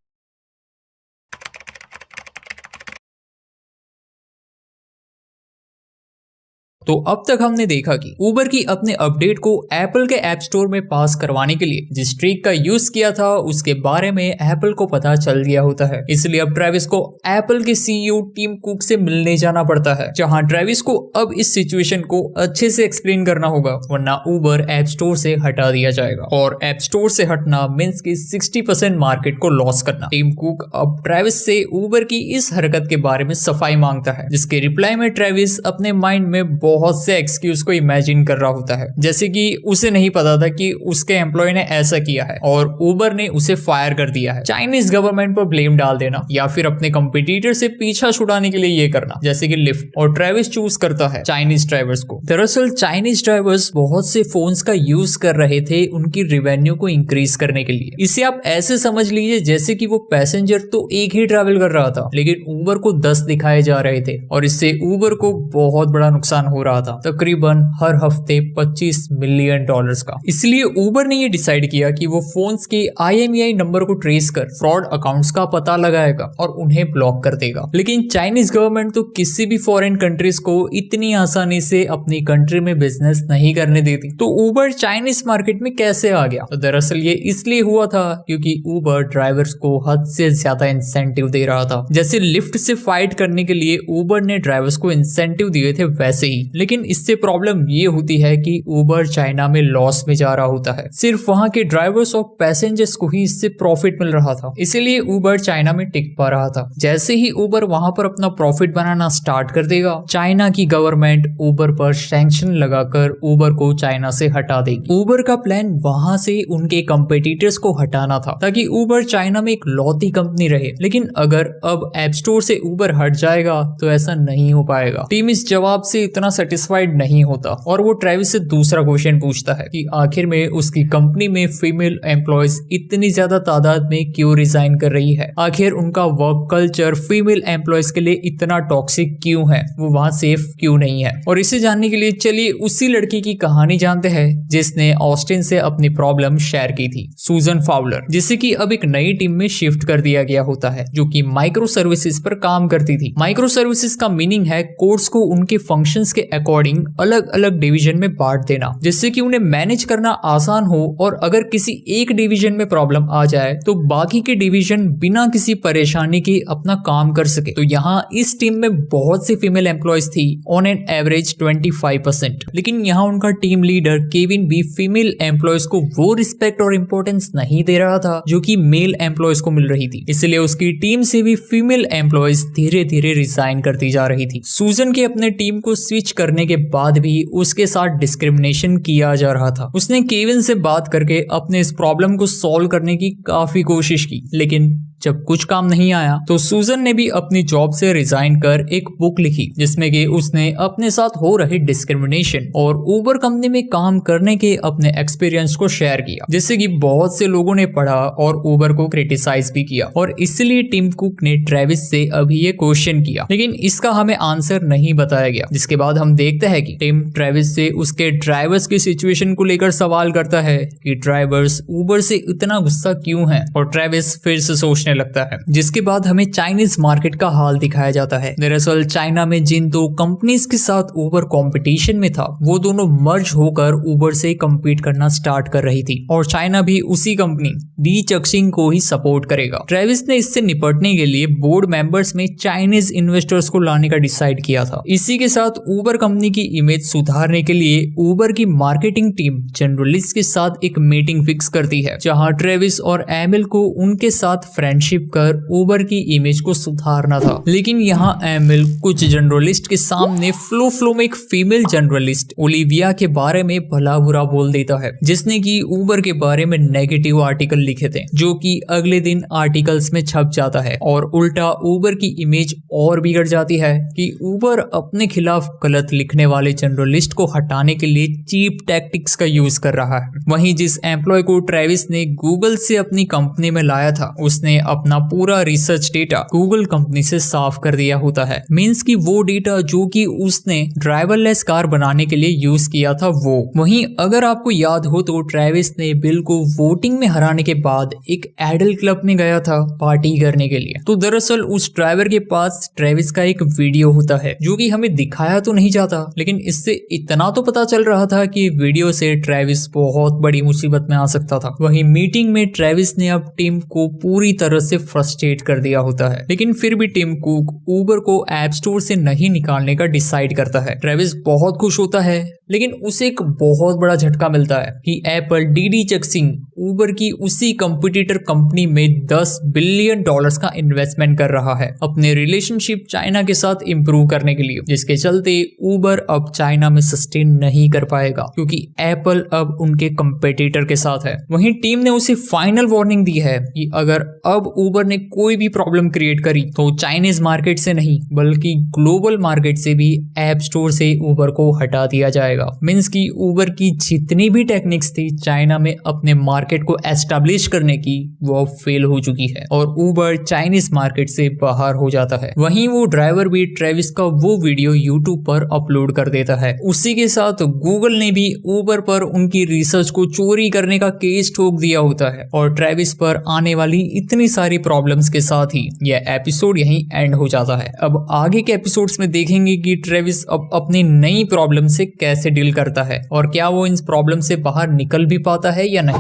तो अब तक हमने देखा कि उबर की अपने अपडेट को एप्पल के ऐप स्टोर में पास करवाने के लिए जिस ट्रिक का यूज किया था उसके बारे में एप्पल को पता चल गया होता है। इसलिए अब ट्रेविस को एप्पल के CEO टिम कुक से मिलने जाना पड़ता है, जहां ट्रेविस को अब इस सिचुएशन को अच्छे से एक्सप्लेन करना होगा वरना उबर ऐप स्टोर से हटा दिया जाएगा और ऐप स्टोर से हटना मींस की 60% मार्केट को लॉस करना। टिम कुक अब ट्रेविस से उबर की इस हरकत के बारे में सफाई मांगता है, जिसके रिप्लाई में ट्रेविस अपने माइंड में बहुत से एक्सक्यूज को इमेजिन कर रहा होता है, जैसे कि उसे नहीं पता था कि उसके एम्प्लॉय ने ऐसा किया है और उबर ने उसे फायर कर दिया है। चाइनीज गवर्नमेंट पर ब्लेम डाल देना या फिर अपने कंपटीटर से पीछा छुड़ाने के लिए ये करना, जैसे कि लिफ्ट। और ट्रेविस चूज करता है चाइनीज ड्राइवर्स को। दरअसल चाइनीज ड्राइवर्स बहुत से फोन्स का यूज कर रहे थे उनकी रेवेन्यू को इंक्रीज करने के लिए। इसे आप ऐसे समझ लीजिए जैसे कि वो पैसेंजर तो एक ही ट्रैवल कर रहा था लेकिन उबर को 10 दिखाए जा रहे थे और इससे उबर को बहुत बड़ा नुकसान हो रहा था, तकरीबन हर हफ्ते $25 मिलियन का। इसलिए उबर ने ये डिसाइड किया कि वो फोन्स के IMEI नंबर को ट्रेस कर फ्रॉड अकाउंट्स का पता लगाएगा और उन्हें ब्लॉक कर देगा। लेकिन चाइनीज गवर्नमेंट तो किसी भी फॉरेन कंट्रीज को इतनी आसानी से अपनी कंट्री में बिजनेस नहीं करने देती, तो उबर चाइनीज मार्केट में कैसे आ गया? तो दरअसल ये इसलिए हुआ था क्योंकि उबर ड्राइवर्स को हद से ज्यादा इंसेंटिव दे रहा था। जैसे लिफ्ट से फाइट करने के लिए उबर ने ड्राइवर्स को इंसेंटिव दिए थे, वैसे ही लेकिन इससे प्रॉब्लम ये होती है कि उबर चाइना में लॉस में जा रहा होता है। सिर्फ वहां के ड्राइवर्स और पैसेंजर्स को ही इससे प्रॉफिट मिल रहा था, इसीलिए उबर चाइना में टिक पा रहा था। जैसे ही उबर वहां पर अपना प्रॉफिट बनाना स्टार्ट कर देगा, चाइना की गवर्नमेंट उबर पर सैंक्शन लगाकर उबर को चाइना से हटा देगी। उबर का प्लान वहां से उनके कंपेटिटर्स को हटाना था ताकि उबर चाइना में एक लौती कंपनी रहे। लेकिन अगर अब ऐप स्टोर से उबर हट जाएगा तो ऐसा नहीं हो पाएगा। टीम इस जवाब से इतना सेटिस्फाइड नहीं होता और वो ट्रेविस से दूसरा क्वेश्चन पूछता है कि आखिर में उसकी कंपनी में फीमेल एम्प्लॉयज इतनी ज्यादा तादाद में क्यों रिजाइन कर रही है। आखिर उनका वर्क कल्चर फीमेल एम्प्लॉयज के लिए इतना टॉक्सिक क्यों है, वो वहां सेफ क्यों नहीं है। और इसे जानने के लिए चलिए उसी लड़की की कहानी जानते हैं जिसने ऑस्टिन से अपनी प्रॉब्लम शेयर की थी, सूजन फाउलर, जिसे कि अब एक नई टीम में शिफ्ट कर दिया गया होता है जो कि माइक्रो सर्विसेज पर काम करती थी। माइक्रो सर्विसेज का मीनिंग है कोड्स को उनके फंक्शंस के अकॉर्डिंग अलग अलग डिवीजन में बांट देना, जिससे कि उन्हें मैनेज करना आसान हो और अगर किसी एक डिवीजन में प्रॉब्लम आ जाए तो बाकी के डिवीजन बिना किसी परेशानी के अपना काम कर सके। तो यहाँ इस टीम में बहुत सी फीमेल एम्प्लॉयज थी, ऑन एन एवरेज 25%, लेकिन यहाँ उनका टीम लीडर केविन भी फीमेल एम्प्लॉयज को वो रिस्पेक्ट और इम्पोर्टेंस नहीं दे रहा था जो कि मेल एम्प्लॉयज को मिल रही थी। इसलिए उसकी टीम से भी फीमेल एम्प्लॉयज धीरे धीरे रिजाइन करती जा रही थी। सूजन के अपने टीम को स्विच करने के बाद भी उसके साथ डिस्क्रिमिनेशन किया जा रहा था। उसने केविन से बात करके अपने इस प्रॉब्लम को सॉल्व करने की काफी कोशिश की, लेकिन जब कुछ काम नहीं आया तो सूजन ने भी अपनी जॉब से रिजाइन कर एक बुक लिखी जिसमें कि उसने अपने साथ हो रहे डिस्क्रिमिनेशन और उबर कंपनी में काम करने के अपने एक्सपीरियंस को शेयर किया, जिससे कि बहुत से लोगों ने पढ़ा और उबर को क्रिटिसाइज भी किया। और इसलिए टिम कुक ने ट्रेविस से अभी ये क्वेश्चन किया, लेकिन इसका हमें आंसर नहीं बताया गया। जिसके बाद हम देखते हैं कि टिम ट्रेविस से उसके ड्राइवर्स की सिचुएशन को लेकर सवाल करता है कि ड्राइवर्स उबर से इतना गुस्सा क्यों है, और ट्रेविस फिर से सोचने लगता है। जिसके बाद हमें चाइनीज मार्केट का हाल दिखाया जाता है। दरअसल चाइना में जिन दो कंपनीज के साथ उबर कंपटीशन में था वो दोनों मर्ज होकर उबर से कम्पीट करना स्टार्ट कर रही थी और चाइना भी उसी कंपनी डी चक्सिंग को ही सपोर्ट करेगा। ट्रेविस ने इससे निपटने के लिए बोर्ड मेंबर्स में चाइनीज इन्वेस्टर्स को लाने का डिसाइड किया था। इसी के साथ उबर कंपनी की इमेज सुधारने के लिए उबर की मार्केटिंग टीम जनरलिस्ट के साथ एक मीटिंग फिक्स करती है जहां ट्रेविस और एमिल को उनके साथ फ्रेंडशिप कर उबर की इमेज को सुधारना था। लेकिन यहाँ एमिल कुछ जर्नलिस्ट के सामने फ्लो में एक फीमेल जर्नलिस्ट ओलिविया के बारे में भला बुरा बोल देता है, जिसने कि उबर के बारे में नेगेटिव आर्टिकल लिखे थे जो कि अगले दिन आर्टिकल्स में छप जाता है और उल्टा उबर की इमेज और बिगड़ जाती है कि उबर अपने खिलाफ गलत लिखने वाले जर्नलिस्ट को हटाने के लिए चीप टैक्टिक्स का यूज कर रहा है। वहीं जिस एम्प्लॉय को ट्रेविस ने गूगल से अपनी कंपनी में लाया था उसने अपना पूरा रिसर्च डेटा गूगल कंपनी से साफ कर दिया होता है। मींस कि वो डेटा जो कि उसने ड्राइवरलेस कार बनाने के लिए यूज किया था वो। वहीं अगर आपको याद हो तो ट्रेविस ने बिल को वोटिंग में हराने के बाद एक एडल क्लब में गया था पार्टी करने के लिए। तो दरअसल उस ड्राइवर के पास ट्रेविस का एक वीडियो होता है जो कि हमें दिखाया तो नहीं जाता, लेकिन इससे इतना तो पता चल रहा था कि वीडियो से ट्रेविस बहुत बड़ी मुसीबत में आ सकता था। वहीं मीटिंग में ट्रेविस ने अब टीम को पूरी तरह से फ्रस्ट्रेट कर दिया होता है, लेकिन फिर भी टिम कुक उबर को ऐप स्टोर से नहीं निकालने का डिसाइड करता है। ट्रेविस बहुत खुश होता है, लेकिन उसे एक बहुत बड़ा झटका मिलता है कि एप्पल डीडी चक्सिंग उबर की उसी कंपटीटर कंपनी में $10 बिलियन का इन्वेस्टमेंट कर रहा है अपने रिलेशनशिप चाइना के साथ इंप्रूव करने के लिए, जिसके चलते उबर अब चाइना में सस्टेन नहीं कर पाएगा क्योंकि एप्पल अब उनके कंपटीटर के साथ है। वहीं टीम ने उसे फाइनल वार्निंग दी है कि अगर अब उबर ने कोई भी प्रॉब्लम क्रिएट करी तो चाइनीज मार्केट से नहीं बल्कि ग्लोबल मार्केट से भी ऐप स्टोर से उबर को हटा दिया जाएगा। मींस की उबर की जितनी भी टेक्निक्स थी चाइना में अपने मार्केट को एस्टैब्लिश करने की वो अब फेल हो चुकी है और उबर चाइनीज मार्केट से बाहर हो जाता है। वहीं वो ड्राइवर भी ट्रेविस का वो वीडियो यूट्यूब पर अपलोड कर देता है। उसी के साथ गूगल ने भी उबर पर उनकी रिसर्च को चोरी करने का केस ठोक दिया होता है और ट्रेविस पर आने वाली इतनी सारी प्रॉब्लम्स के साथ ही यह एपिसोड यहीं एंड हो जाता है। अब आगे के एपिसोड्स में देखेंगे कि ट्रेविस अब अपनी नई प्रॉब्लम से कैसे डील करता है और क्या वो इन प्रॉब्लम से बाहर निकल भी पाता है या नहीं।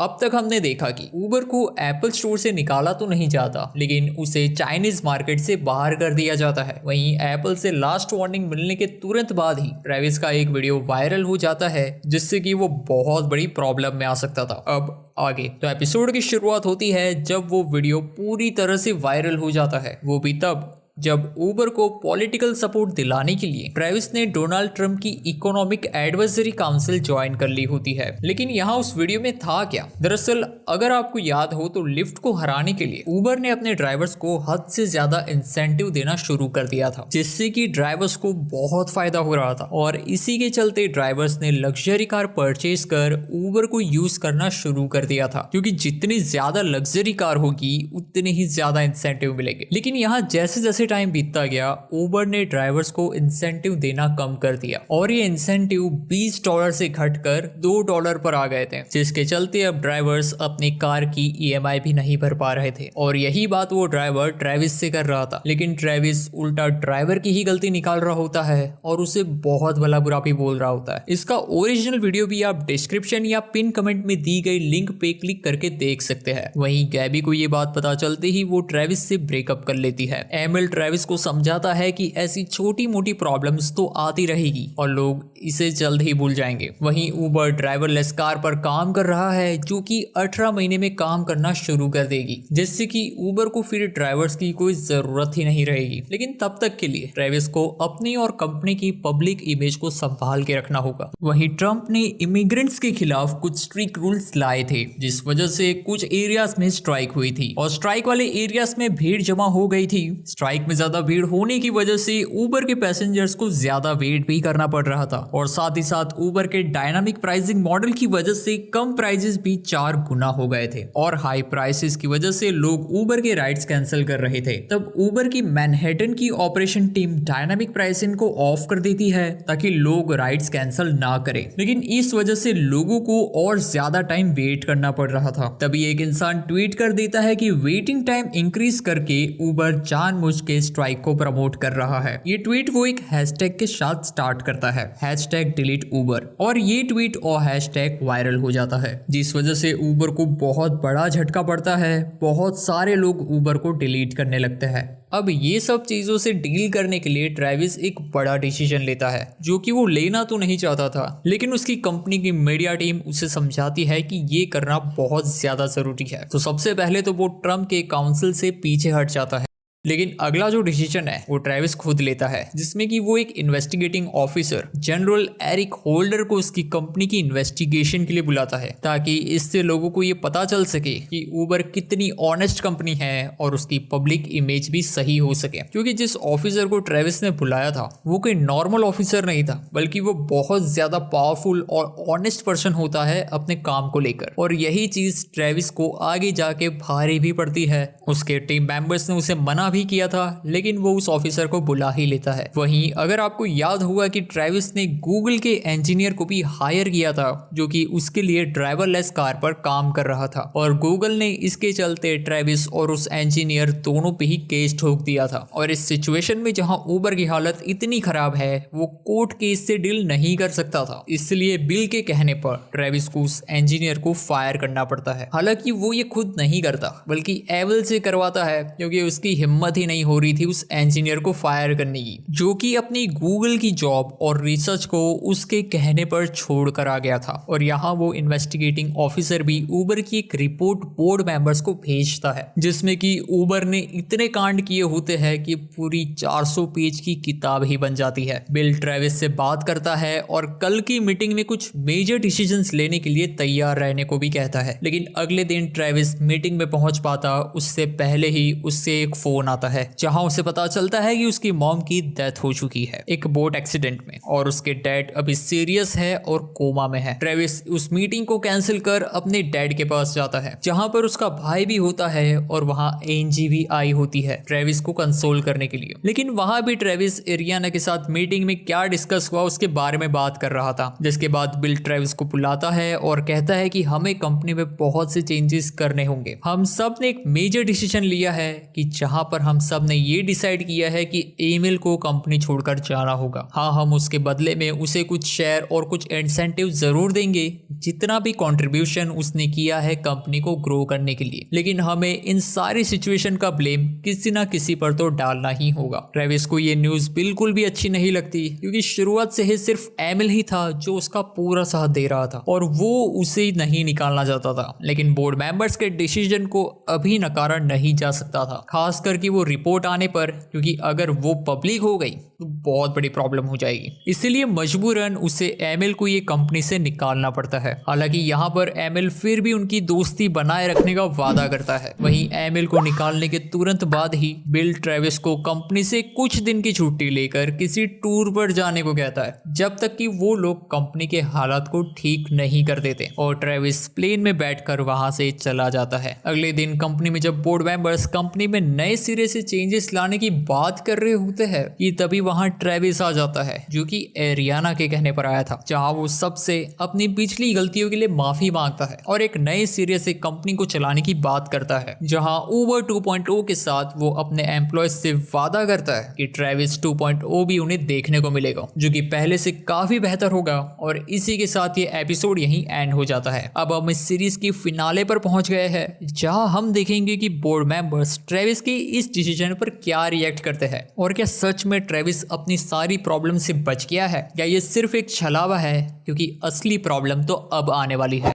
अब तक हमने देखा कि उबर को एप्पल स्टोर से निकाला तो नहीं जाता, लेकिन उसे चाइनीज मार्केट से बाहर कर दिया जाता है। वहीं एप्पल से लास्ट वार्निंग मिलने के तुरंत बाद ही ट्रेविस का एक वीडियो वायरल हो जाता है, जिससे कि वो बहुत बड़ी प्रॉब्लम में आ सकता था। अब आगे तो एपिसोड की शुरुआत होती है जब वो वीडियो पूरी तरह से वायरल हो जाता है, वो भी तब जब उबर को पॉलिटिकल सपोर्ट दिलाने के लिए ट्रेविस ने डोनाल्ड ट्रंप की इकोनॉमिक एडवाइजरी काउंसिल ज्वाइन कर ली होती है। लेकिन यहाँ उस वीडियो में था क्या? दरअसल अगर आपको याद हो तो लिफ्ट को हराने के लिए उबर ने अपने ड्राइवर्स को हद से ज्यादा इंसेंटिव देना शुरू कर दिया था, जिससे कि ड्राइवर्स को बहुत फायदा हो रहा था। और इसी के चलते ड्राइवर्स ने लग्जरी कार परचेज कर उबर को यूज करना शुरू कर दिया था, क्योंकि जितनी ज्यादा लग्जरी कार होगी उतने ही ज्यादा इंसेंटिव मिलेंगे। लेकिन यहाँ जैसे जैसे टाइम बीतता गया, उबर ने ड्राइवर्स को इंसेंटिव देना कम कर दिया और ये इंसेंटिव $20 से घटकर $2 पर आ गए थे, जिसके चलते अब ड्राइवर्स अपनी कार की EMI भी नहीं भर पा रहे थे। और यही बात वो ड्राइवर ट्रेविस से कर रहा था, लेकिन ट्रेविस उल्टा ड्राइवर की ही गलती निकाल रहा होता है और उसे बहुत भला बुरा भी बोल रहा होता है। इसका ओरिजिनल वीडियो भी आप डिस्क्रिप्शन या पिन कमेंट में दी गई लिंक पे क्लिक करके देख सकते हैं। वहीं गैबी को ये बात पता चलते ही वो ट्रेविस से ब्रेकअप कर लेती है। एमिल ट्रेविस को समझाता है कि ऐसी छोटी मोटी प्रॉब्लम्स तो आती रहेगी और लोग इसे जल्द ही भूल जाएंगे। वहीं उबर ड्राइवरलेस कार पर काम कर रहा है, जो कि 18 महीने में काम करना शुरू कर देगी, जिससे कि उबर को फिर ड्राइवर्स की कोई जरूरत ही नहीं रहेगी। लेकिन तब तक के लिए ट्रेविस को अपनी और कंपनी की पब्लिक इमेज को संभाल के रखना होगा। वहीं ट्रंप ने इमिग्रेंट्स के खिलाफ कुछ स्ट्रिक्ट रूल्स लाए थे, जिस वजह से कुछ एरियाज में स्ट्राइक हुई थी और स्ट्राइक वाले एरियाज में भीड़ जमा हो गई थी। स्ट्राइक में ज्यादा भीड़ होने की वजह से उबर के पैसेंजर्स को ज्यादा वेट भी करना पड़ रहा था और साथ ही साथ उबर के डायनामिक प्राइसिंग मॉडल की वजह से कम प्राइसेस भी 4 गुना हो गए थे और हाई प्राइसेस की वजह से लोग उबर के राइड्स कैंसिल कर रहे थे। तब उबर की मैनहट्टन की ऑपरेशन टीम डायनामिक प्राइसिंग को ऑफ कर देती है ताकि लोग राइड्स कैंसिल ना करें, लेकिन इस वजह से लोगों को और ज्यादा टाइम वेट करना पड़ रहा था। तभी एक इंसान ट्वीट कर देता है कि वेटिंग टाइम इंक्रीज करके उबर जानबूझ के स्ट्राइक को प्रमोट कर रहा है। ये ट्वीट वो एक हैशटैग के साथ स्टार्ट करता है, #DeleteUber, और ये ट्वीट और हैशटैग वायरल हो जाता है, जिस वजह से उबर को बहुत बड़ा झटका पड़ता है। बहुत सारे लोग उबर को डिलीट करने लगते हैं। अब ये सब चीजों से डील करने के लिए ट्रेविस एक बड़ा डिसीजन लेता है, जो कि वो लेना तो नहीं चाहता था, लेकिन उसकी कंपनी की मीडिया टीम उसे समझाती है कि ये करना बहुत ज्यादा जरूरी है। तो सबसे पहले तो वो ट्रम्प के काउंसिल से पीछे हट जाता है। लेकिन अगला जो डिसीजन है वो ट्रेविस खुद लेता है, जिसमें कि वो एक investigating officer general Eric Holder को उसकी कंपनी की इन्वेस्टिगेशन के लिए बुलाता है, ताकि इससे लोगों को ये पता चल सके कि उबर कितनी ऑनेस्ट कंपनी है और उसकी पब्लिक इमेज भी सही हो सके। क्योंकि जिस ऑफिसर को ट्रेविस ने बुलाया था वो कोई नॉर्मल ऑफिसर नहीं था, बल्कि वो बहुत ज्यादा पावरफुल और ऑनेस्ट पर्सन होता है अपने काम को लेकर। और यही चीज ट्रेविस को आगे जाके भारी भी पड़ती है। उसके टीम मेंबर्स ने उसे मना भी किया था, लेकिन वो उस ऑफिसर को बुला ही लेता है। वहीं अगर आपको याद होगा कि ट्रेविस ने गूगल के इंजीनियर को भी हायर किया था, जो कि उसके लिए ड्राइवरलेस कार पर काम कर रहा था, और गूगल ने इसके चलते ट्रेविस और उस इंजीनियर दोनों पे ही केस ठोक दिया था। और इस सिचुएशन में जहां उबर की हालत इतनी खराब है, वो कोर्ट केस से डील नहीं कर सकता था, इसलिए बिल के कहने पर ट्रेविस को उस इंजीनियर को फायर करना पड़ता है। हालांकि वो ये खुद नहीं करता, बल्कि एवल से करवाता है, क्योंकि उसकी हिम्मत ही नहीं हो रही थी उस इंजीनियर को फायर करने की, जो कि अपनी गूगल की जॉब और रिसर्च को उसके कहने पर छोड़ कर आ गया था। और यहाँ वो इन्वेस्टिगेटिंग ऑफिसर भी उबर की एक रिपोर्ट बोर्ड मेंबर्स को भेजता है, जिसमें कि उबर ने इतने कांड किए होते हैं कि पूरी 400 पेज की किताब ही बन जाती है। बिल ट्रेविस से बात करता है और कल की मीटिंग में कुछ मेजर डिसीजंस लेने के लिए तैयार रहने को भी कहता है। लेकिन अगले दिन ट्रेविस मीटिंग में पहुंच पाता उससे पहले ही उससे एक फोन आता है, जहां उसे पता चलता है कि उसकी मॉम की डेथ हो चुकी है एक बोट एक्सीडेंट में, और उसके डैड अभी सीरियस है और कोमा में है। ट्रेविस उस मीटिंग को कैंसिल कर अपने डैड के पास जाता है, जहां पर उसका भाई भी होता है और वहां एनजी भी आई होती है ट्रेविस को कंसोल करने के लिए। लेकिन वहां भी ट्रेविस एरियाना के साथ मीटिंग में क्या डिस्कस हुआ उसके बारे में बात कर रहा था, जिसके बाद बिल ट्रेविस को बुलाता है और कहता है कि हमें कंपनी में बहुत से चेंजेस करने होंगे। हम सब ने एक मेजर डिसीजन लिया है कि जहां पर पर हम सब ने ये डिसाइड किया है कि एमिल को कंपनी छोड़कर जाना होगा। हाँ, हम उसके बदले में उसे कुछ शेयर और कुछ इंसेंटिव जरूर देंगे, जितना भी कंट्रीब्यूशन उसने किया है कंपनी को ग्रो करने के लिए। लेकिन हमें इन सारी सिचुएशन का ब्लेम किसी ना किसी पर तो डालना ही होगा। ट्रेविस को ये न्यूज बिल्कुल भी अच्छी नहीं लगती, क्योंकि शुरुआत से ही सिर्फ एमिल ही था जो उसका पूरा साथ दे रहा था और वो उसे नहीं निकालना चाहता था। लेकिन बोर्ड मेंबर्स के डिसीजन को अभी नकारा नहीं जा सकता था, खास करके वो रिपोर्ट आने पर, क्योंकि अगर वो पब्लिक हो गई तो बहुत बड़ी प्रॉब्लम हो जाएगी। इसीलिए मजबूरन उसे एमिल को ये कंपनी से निकालना पड़ता है। हालांकि यहाँ पर एमिल फिर भी उनकी दोस्ती बनाए रखने का वादा करता है। वहीं एमिल को निकालने के तुरंत बाद ही बिल ट्रेविस को कंपनी से कुछ दिन की छुट्टी लेकर किसी टूर पर जाने को कहता है, जब तक कि वो लोग कंपनी के हालात को ठीक नहीं कर देते। और ट्रेविस प्लेन में बैठकर वहां से चला जाता है। अगले दिन कंपनी में जब बोर्ड मेंबर्स कंपनी में नए सिरे से चेंजेस लाने की बात कर रहे होते हैं कि तभी वहां ट्रेविस आ जाता है, जो कि एरियाना के कहने पर आया था, जहां वो सबसे अपनी पिछली गलतियों के लिए माफी मांगता है और एक नए सिरे से कंपनी को चलाने की बात करता है, जहां उबर 2.0 के साथ वो अपने एम्प्लॉयज से वादा करता है कि ट्रेविस 2.0 भी उन्हें देखने को मिलेगा, जो कि पहले से काफी बेहतर होगा। और इसी के साथ ये एपिसोड यहीं एंड हो जाता है। अब हम इस सीरीज की फिनाले पर पहुंच गए हैं, जहां हम देखेंगे कि बोर्ड मेंबर्स ट्रेविस के इस डिसीजन पर क्या रिएक्ट करते हैं और क्या सच में ट्रेविस अपनी सारी प्रॉब्लम से बच गया है या ये सिर्फ एक छलावा है, क्योंकि असली प्रॉब्लम तो अब आने वाली है।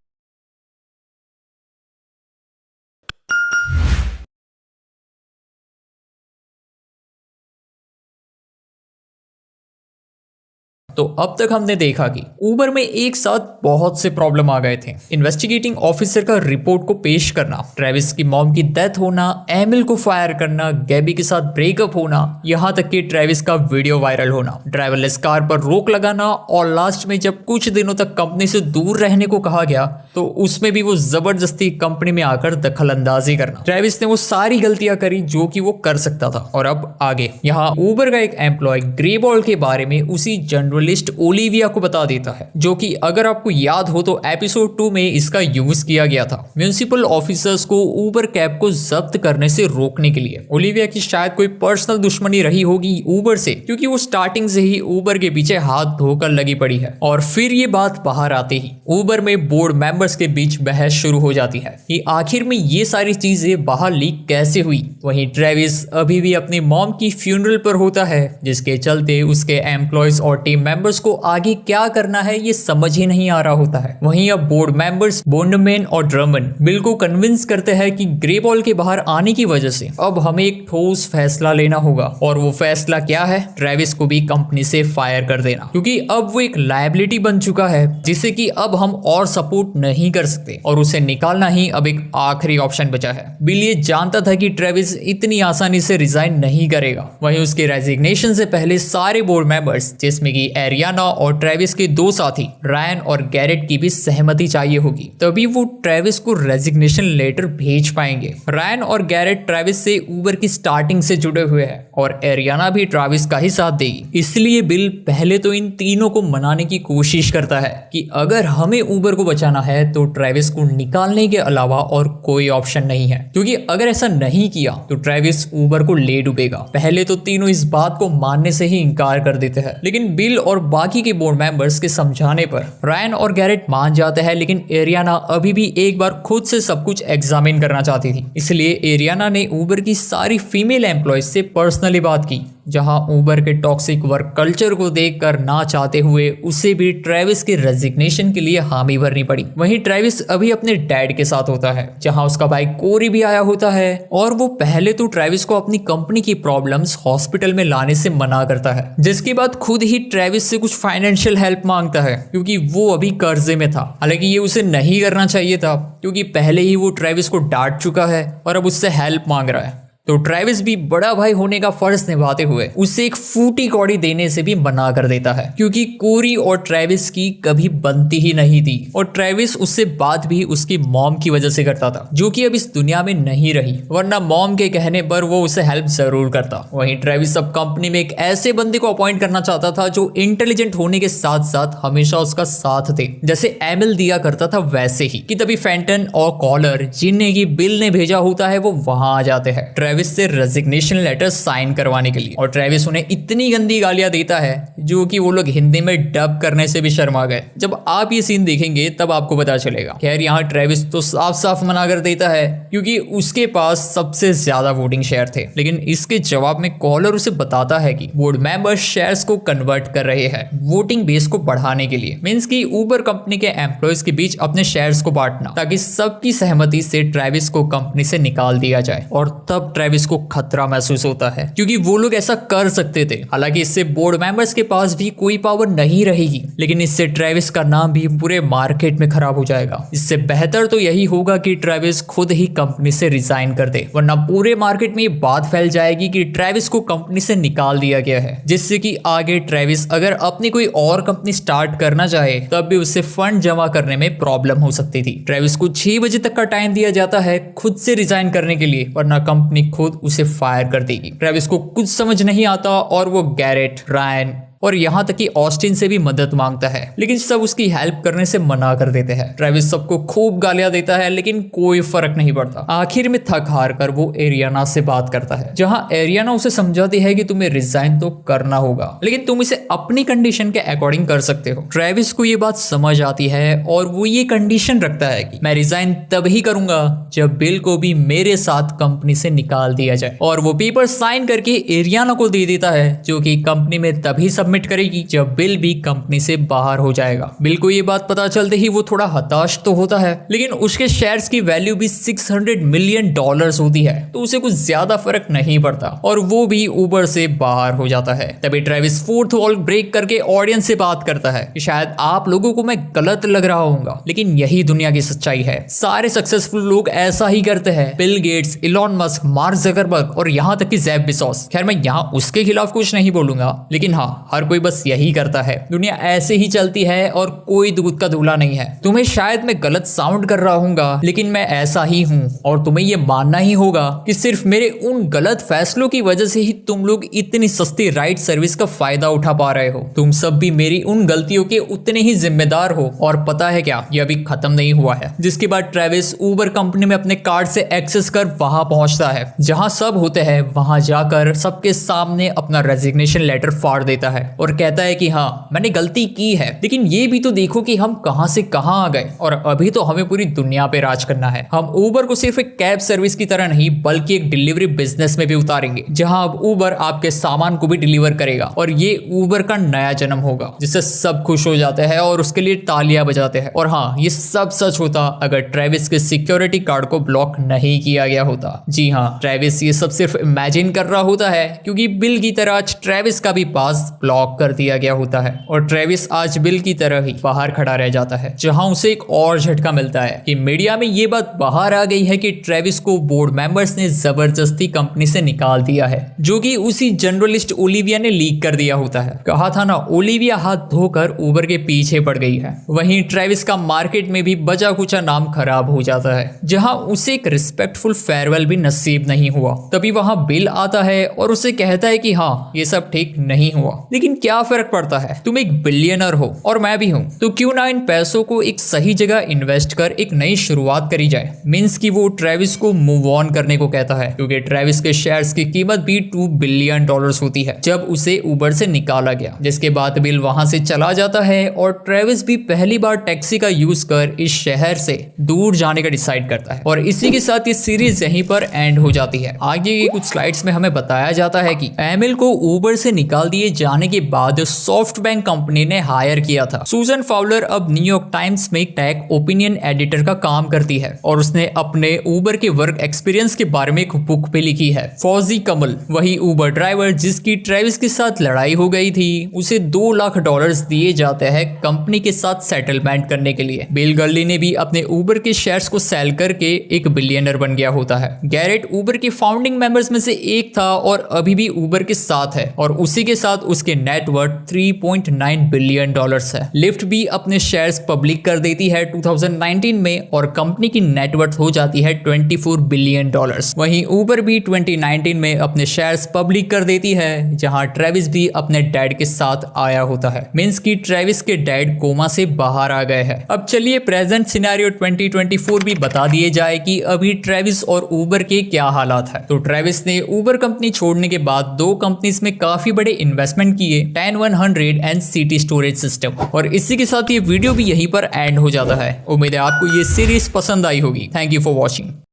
तो अब तक हमने देखा कि उबर में एक साथ बहुत से प्रॉब्लम आ गए थे। इन्वेस्टिगेटिंग ऑफिसर का रिपोर्ट को पेश करना, ट्रेविस की मॉम की डेथ होना, एमिल को फायर करना, गैबी के साथ ब्रेकअप होना, यहाँ तक कि ट्रेविस का वीडियो वायरल होना, ड्राइवरलेस कार पर रोक लगाना और लास्ट में जब कुछ दिनों तक कंपनी से दूर रहने को कहा गया तो उसमें भी वो जबरदस्ती कंपनी में आकर दखल अंदाजी करना। ट्रेविस ने वो सारी गलतियां करी जो कि वो कर सकता था। और अब आगे यहाँ उबर का एक एम्प्लॉय ग्रेबॉल के बारे में उसी जर्नलिस्ट ओलिविया को बता देता है, जो कि अगर आपको याद हो तो एपिसोड 2 में इसका यूज किया गया था म्युनिसिपल ऑफिसर्स को उबर कैब को जब्त करने से रोकने के लिए। ओलिविया की शायद कोई पर्सनल दुश्मनी रही होगी उबर से, क्योंकि वो स्टार्टिंग से ही उबर के पीछे हाथ धोकर लगी पड़ी है। और फिर ये बात बाहर आते ही उबर में बोर्ड मेंबर्स के बीच बहस शुरू हो जाती है कि आखिर में ये सारी चीजें बाहर लीक कैसे हुई। वहीं ट्रेविस अभी भी अपनी मॉम की फ्यूनरल पर होता है, जिसके चलते उसके एम्प्लॉयज और टीम मेंबर्स को आगे क्या करना है ये समझ ही नहीं आ रहा होता है। वहीं अब बोर्ड मेंबर्स बोंडमैन और ड्रमन बिल को कन्विंस करते हैं कि ग्रेबॉल के बाहर आने की वजह से अब हमें एक ठोस फैसला लेना होगा। और वो फैसला क्या है? ट्रेविस को भी कंपनी से फायर कर देना, क्योंकि अब वो एक लायबिलिटी बन चुका है जिसे कि अब हम और सपोर्ट नहीं कर सकते और उसे निकालना ही अब एक आखिरी ऑप्शन बचा है। बिल ये जानता था कि ट्रेविस इतनी आसानी से रिजाइन नहीं करेगा। वहीं उसके रेजिग्नेशन से पहले सारे बोर्ड मेंबर्स, जिसमें कि एरियाना और ट्रेविस के दो साथी रायन और गैरेट की भी सहमति चाहिए होगी, तभी वो ट्रेविस को रेजिग्नेशन लेटर भेज पाएंगे। रायन और गैरेट ट्रेविस से उबर की स्टार्टिंग से जुड़े हुए हैं और एरियाना भी ट्रेविस का ही साथ देगी। इसलिए बिल पहले तो इन तीनों को मनाने की कोशिश करता है कि अगर हमें उबर को बचाना है तो ट्रेविस को निकालने के अलावा और कोई ऑप्शन नहीं है, क्योंकि अगर ऐसा नहीं किया तो ट्रेविस उबर को ले डूबेगा। पहले तो तीनों इस बात को मानने से ही इनकार कर देते हैं, लेकिन बिल और बाकी के बोर्ड मेंबर्स के समझाने पर रायन और गैरेट मान जाते हैं। लेकिन एरियाना अभी भी एक बार खुद से सब कुछ एग्जामिन करना चाहती थी, इसलिए एरियाना ने उबर की सारी फीमेल एम्प्लॉयज से पर्सनली बात की, जहां उबर के टॉक्सिक वर्क कल्चर को देखकर ना चाहते हुए उसे भी ट्रेविस के रेजिग्नेशन के लिए हामी भरनी पड़ी। वहीं ट्रेविस अभी अपने डैड के साथ होता है, जहां उसका भाई कोरी भी आया होता है और वो पहले तो ट्रेविस को अपनी कंपनी की प्रॉब्लम्स हॉस्पिटल में लाने से मना करता है, जिसके बाद खुद ही ट्रेविस से कुछ फाइनेंशियल हेल्प मांगता है, क्योंकि वो अभी कर्जे में था। हालांकि ये उसे नहीं करना चाहिए था, क्योंकि पहले ही वो ट्रेविस को डांट चुका है और अब उससे हेल्प मांग रहा है। तो ट्रेविस भी बड़ा भाई होने का फर्ज निभाते हुए उसे एक फूटी कौड़ी देने से भी मना कर देता है, क्योंकि कोरी और ट्रेविस की कभी बनती ही नहीं थी और ट्रेविस उससे बात भी उसकी मॉम की वजह से करता था, जो कि अब इस दुनिया में नहीं रही, वरना मॉम के कहने पर वो उसे हेल्प जरूर करता। वहीं ट्रेविस अब कंपनी में एक ऐसे बंदे को अपॉइंट करना चाहता था जो इंटेलिजेंट होने के साथ साथ हमेशा उसका साथ दे, जैसे एमिल दिया करता था वैसे ही। कि तभी फैंटन और कॉलर, जिन्हें की बिल ने भेजा होता है, वो वहां आ जाते हैं। ट्रेविस ट्रेविस से रेजिग्नेशन लेटर साइन करवाने के लिए, और ट्रेविस उन्हें इतनी गंदी गालियां देता है जो कि वो लोग हिंदी में डब करने से भी शर्मा गए। जब आप ये सीन देखेंगे तब आपको पता चलेगा। खैर यहाँ ट्रेविस तो साफ साफ मना कर देता है क्योंकि उसके पास सबसे ज्यादा वोटिंग शेयर थे, लेकिन इसके जवाब में कॉलर उसे बताता है कि बोर्ड मेंबर्स शेयर्स को कन्वर्ट कर रहे हैं वोटिंग बेस को बढ़ाने के लिए, मींस कि ऊबर कंपनी के एम्प्लॉयज के बीच अपने शेयर्स को बांटना ताकि सबकी सहमति से ट्रेविस को कंपनी से निकाल दिया जाए। और तब ट्रेविस को खतरा महसूस होता है क्योंकि वो लोग ऐसा कर सकते थे। हालांकि इससे बोर्ड मेंबर्स के पास भी कोई पावर नहीं रहेगी, लेकिन इससे ट्रेविस का नाम भी पूरे मार्केट में खराब हो जाएगा। इससे बेहतर तो यही होगा कि ट्रेविस खुद ही कंपनी से रिजाइन कर दे, वरना पूरे मार्केट में ये बात फैल जाएगी कि ट्रेविस को कंपनी से निकाल दिया गया है, जिससे कि आगे ट्रेविस अगर अपनी कोई और कंपनी स्टार्ट करना चाहे तब भी उससे फंड जमा करने में प्रॉब्लम हो सकती थी। ट्रेविस को 6 बजे तक का टाइम दिया जाता है खुद से रिजाइन करने के लिए, वरना कंपनी खुद उसे फायर कर देगी। ट्रेविस को कुछ समझ नहीं आता और वो गैरेट, रायन और यहाँ तक कि ऑस्टिन से भी मदद मांगता है, लेकिन सब उसकी हेल्प करने से मना कर देते हैं। ट्रेविस सबको खूब गालियां देता है लेकिन कोई फर्क नहीं पड़ता। आखिर में थक हार कर वो एरियाना से बात करता है, जहां एरियाना उसे समझाती है कि तुम्हें रिजाइन तो करना होगा, लेकिन तुम इसे अपनी कंडीशन के अकॉर्डिंग कर सकते हो। ट्रेविस को ये बात समझ आती है और वो ये कंडीशन रखता है कि मैं रिजाइन तभी करूंगा जब बिल को भी मेरे साथ कंपनी से निकाल दिया जाए, और वो पेपर साइन करके एरियाना को दे देता है, जो कि कंपनी में तभी सबमिट करेगी जब बिल भी कंपनी से बाहर हो जाएगा। बिल को ये बात पता चलते ही वो थोड़ा हताश तो होता है, लेकिन उसके शेयर्स की वैल्यू भी $600 मिलियन होती है, तो उसे कुछ ज्यादा फर्क नहीं पड़ता और वो भी ऊबर से बाहर हो जाता है। तभी ट्रेविस फोर्थ वॉल ब्रेक करके ऑडियंस से बात करता है कि शायद आप लोगों को मैं गलत लग रहा हूँगा, लेकिन यही दुनिया की सच्चाई है। सारे सक्सेसफुल लोग ऐसा ही करते हैं। Bill Gates, Elon Musk, mark Zuckerberg और यहाँ तक कि जेफ बेजोस। खैर मैं यहाँ उसके खिलाफ कुछ नहीं बोलूंगा, लेकिन हाँ हर कोई बस यही करता है। दुनिया ऐसे ही चलती है और कोई दूध का धुला नहीं है। तुम्हें शायद मैं गलत साउंड कर रहा हूँगा, लेकिन मैं ऐसा ही हूँ और तुम्हें ये मानना ही होगा कि सिर्फ मेरे उन गलत फैसलों की वजह से ही तुम लोग इतनी सस्ती राइड सर्विस का फायदा उठा पा रहे हो। तुम सब भी मेरी उन गलतियों के उतने ही जिम्मेदार हो। और पता है क्या, ये अभी खत्म नहीं हुआ है। जिसके बाद ट्रेविस ऊबर कंपनी में अपने कार्ड से एक्सेस कर वहां पहुंचता है जहां सब होते हैं। वहां जाकर सबके सामने अपना रेजिग्नेशन लेटर फाड़ देता है और कहता है कि हाँ मैंने गलती की है, लेकिन ये भी तो देखो कि हम कहां से कहां आ गए और अभी तो हमें पूरी दुनिया पे राज करना है। हम ऊबर को सिर्फ एक कैब सर्विस की तरह नहीं बल्कि एक डिलीवरी बिजनेस में भी उतारेंगे, जहां अब ऊबर आपके सामान को भी डिलीवर करेगा और ये ऊबर का नया जन्म होगा, जिससे सब खुश हो जाते हैं और उसके लिए तालियां बजाते हैं। और हाँ, ये सब सच होता अगर ट्रेविस के सिक्योरिटी कार्ड को ब्लॉक नहीं किया गया होता। जी हाँ, ट्रेविस ये सब सिर्फ इमेजिन कर रहा होता है क्योंकि बिल की तरह आज ट्रेविस का भी पास ब्लॉक कर दिया गया होता है और ट्रेविस आज बिल की तरह ही बाहर खड़ा रह जाता है, जहां उसे एक और झटका मिलता है कि मीडिया में ये बात बाहर आ गई है कि ट्रेविस को बोर्ड मेंबर्स ने जबरदस्ती कंपनी से निकाल दिया है, जो कि उसी जर्नलिस्ट ओलिविया ने लीक कर दिया होता है। कहा था ना, ओलिविया हाथ धोकर ऊबर के पीछे पड़ गई है। वहीं ट्रेविस का मार्केट में भी बचा कुचा नाम खराब हो जाता है, जहां उसे एक रिस्पेक्टफुल फेयरवेल भी नसीब नहीं हुआ। तभी वहां बिल आता है और उसे कहता है कि हाँ ये सब ठीक नहीं हुआ, लेकिन क्या फर्क पड़ता है, तुम एक बिलियनर हो और मैं भी हूं, तो क्यों ना इन पैसों को एक सही जगह इन्वेस्ट कर एक नई शुरुआत करी जाए। मींस कि वो ट्रेविस को मूव ऑन करने को कहता है, क्योंकि ट्रेविस के शेयर्स की कीमत भी $2 बिलियन होती है जब उसे ऊबर से निकाला गया। जिसके बाद बिल वहां से चला जाता है और ट्रेविस भी पहली बार टैक्सी का यूज कर इस शहर से दूर जाने का डिसाइड करता है। और इसी के साथ ये सीरीज यहीं पर एंड हो जाती है। आगे की कुछ स्लाइड्स में हमें बताया जाता है कि एमिल को ऊबर से निकाल दिए जाने के बाद सॉफ्टबैंक कंपनी ने हायर किया था। सूजन फाउलर अब न्यूयॉर्क टाइम्स में टेक ओपिनियन एडिटर का काम करती है और उसने अपने ऊबर के वर्क एक्सपीरियंस के बारे में एक बुक भी लिखी है। फौजी कमल, वही ऊबर ड्राइवर जिसकी ट्रेविस के साथ लड़ाई हो गई थी, उसे $2 लाख दिए जाते हैं कंपनी के साथ सेटलमेंट करने के लिए। बिल गर्ली ने भी अपने ऊबर के शेयर्स को सेल करके एक बिलियनर बन गया होता है। गैरेट ऊबर के फाउंडिंग मेंबर्स में से एक था और अभी भी ऊबर के साथ है और उसी के साथ उसके नेटवर्थ 3.9 बिलियन डॉलर्स है। लिफ्ट भी अपने शेयर्स पब्लिक कर देती है 2019 में और कंपनी की नेटवर्थ हो जाती है 24 बिलियन डॉलर्स। वहीं ऊबर भी 2019 में अपने शेयर्स पब्लिक कर देती है, जहां ट्रेविस भी अपने डैड के साथ आया होता है। मींस कि ट्रेविस के डैड कोमा से बाहर आ गए हैं। अब चलिए प्रेजेंट सिनेरियो 2024 भी बता दिए जाए कि अभी ट्रेविस और ऊबर के क्या हालात है। तो ट्रेविस ने ऊबर कंपनी छोड़ने के बाद दो कंपनीज में काफी बड़े इन्वेस्टमेंट किए, 10100 एंड सिटी स्टोरेज सिस्टम। और इसी के साथ ये वीडियो भी यहीं पर एंड हो जाता है। उम्मीद है आपको ये सीरीज पसंद आई होगी। Thank you for watching.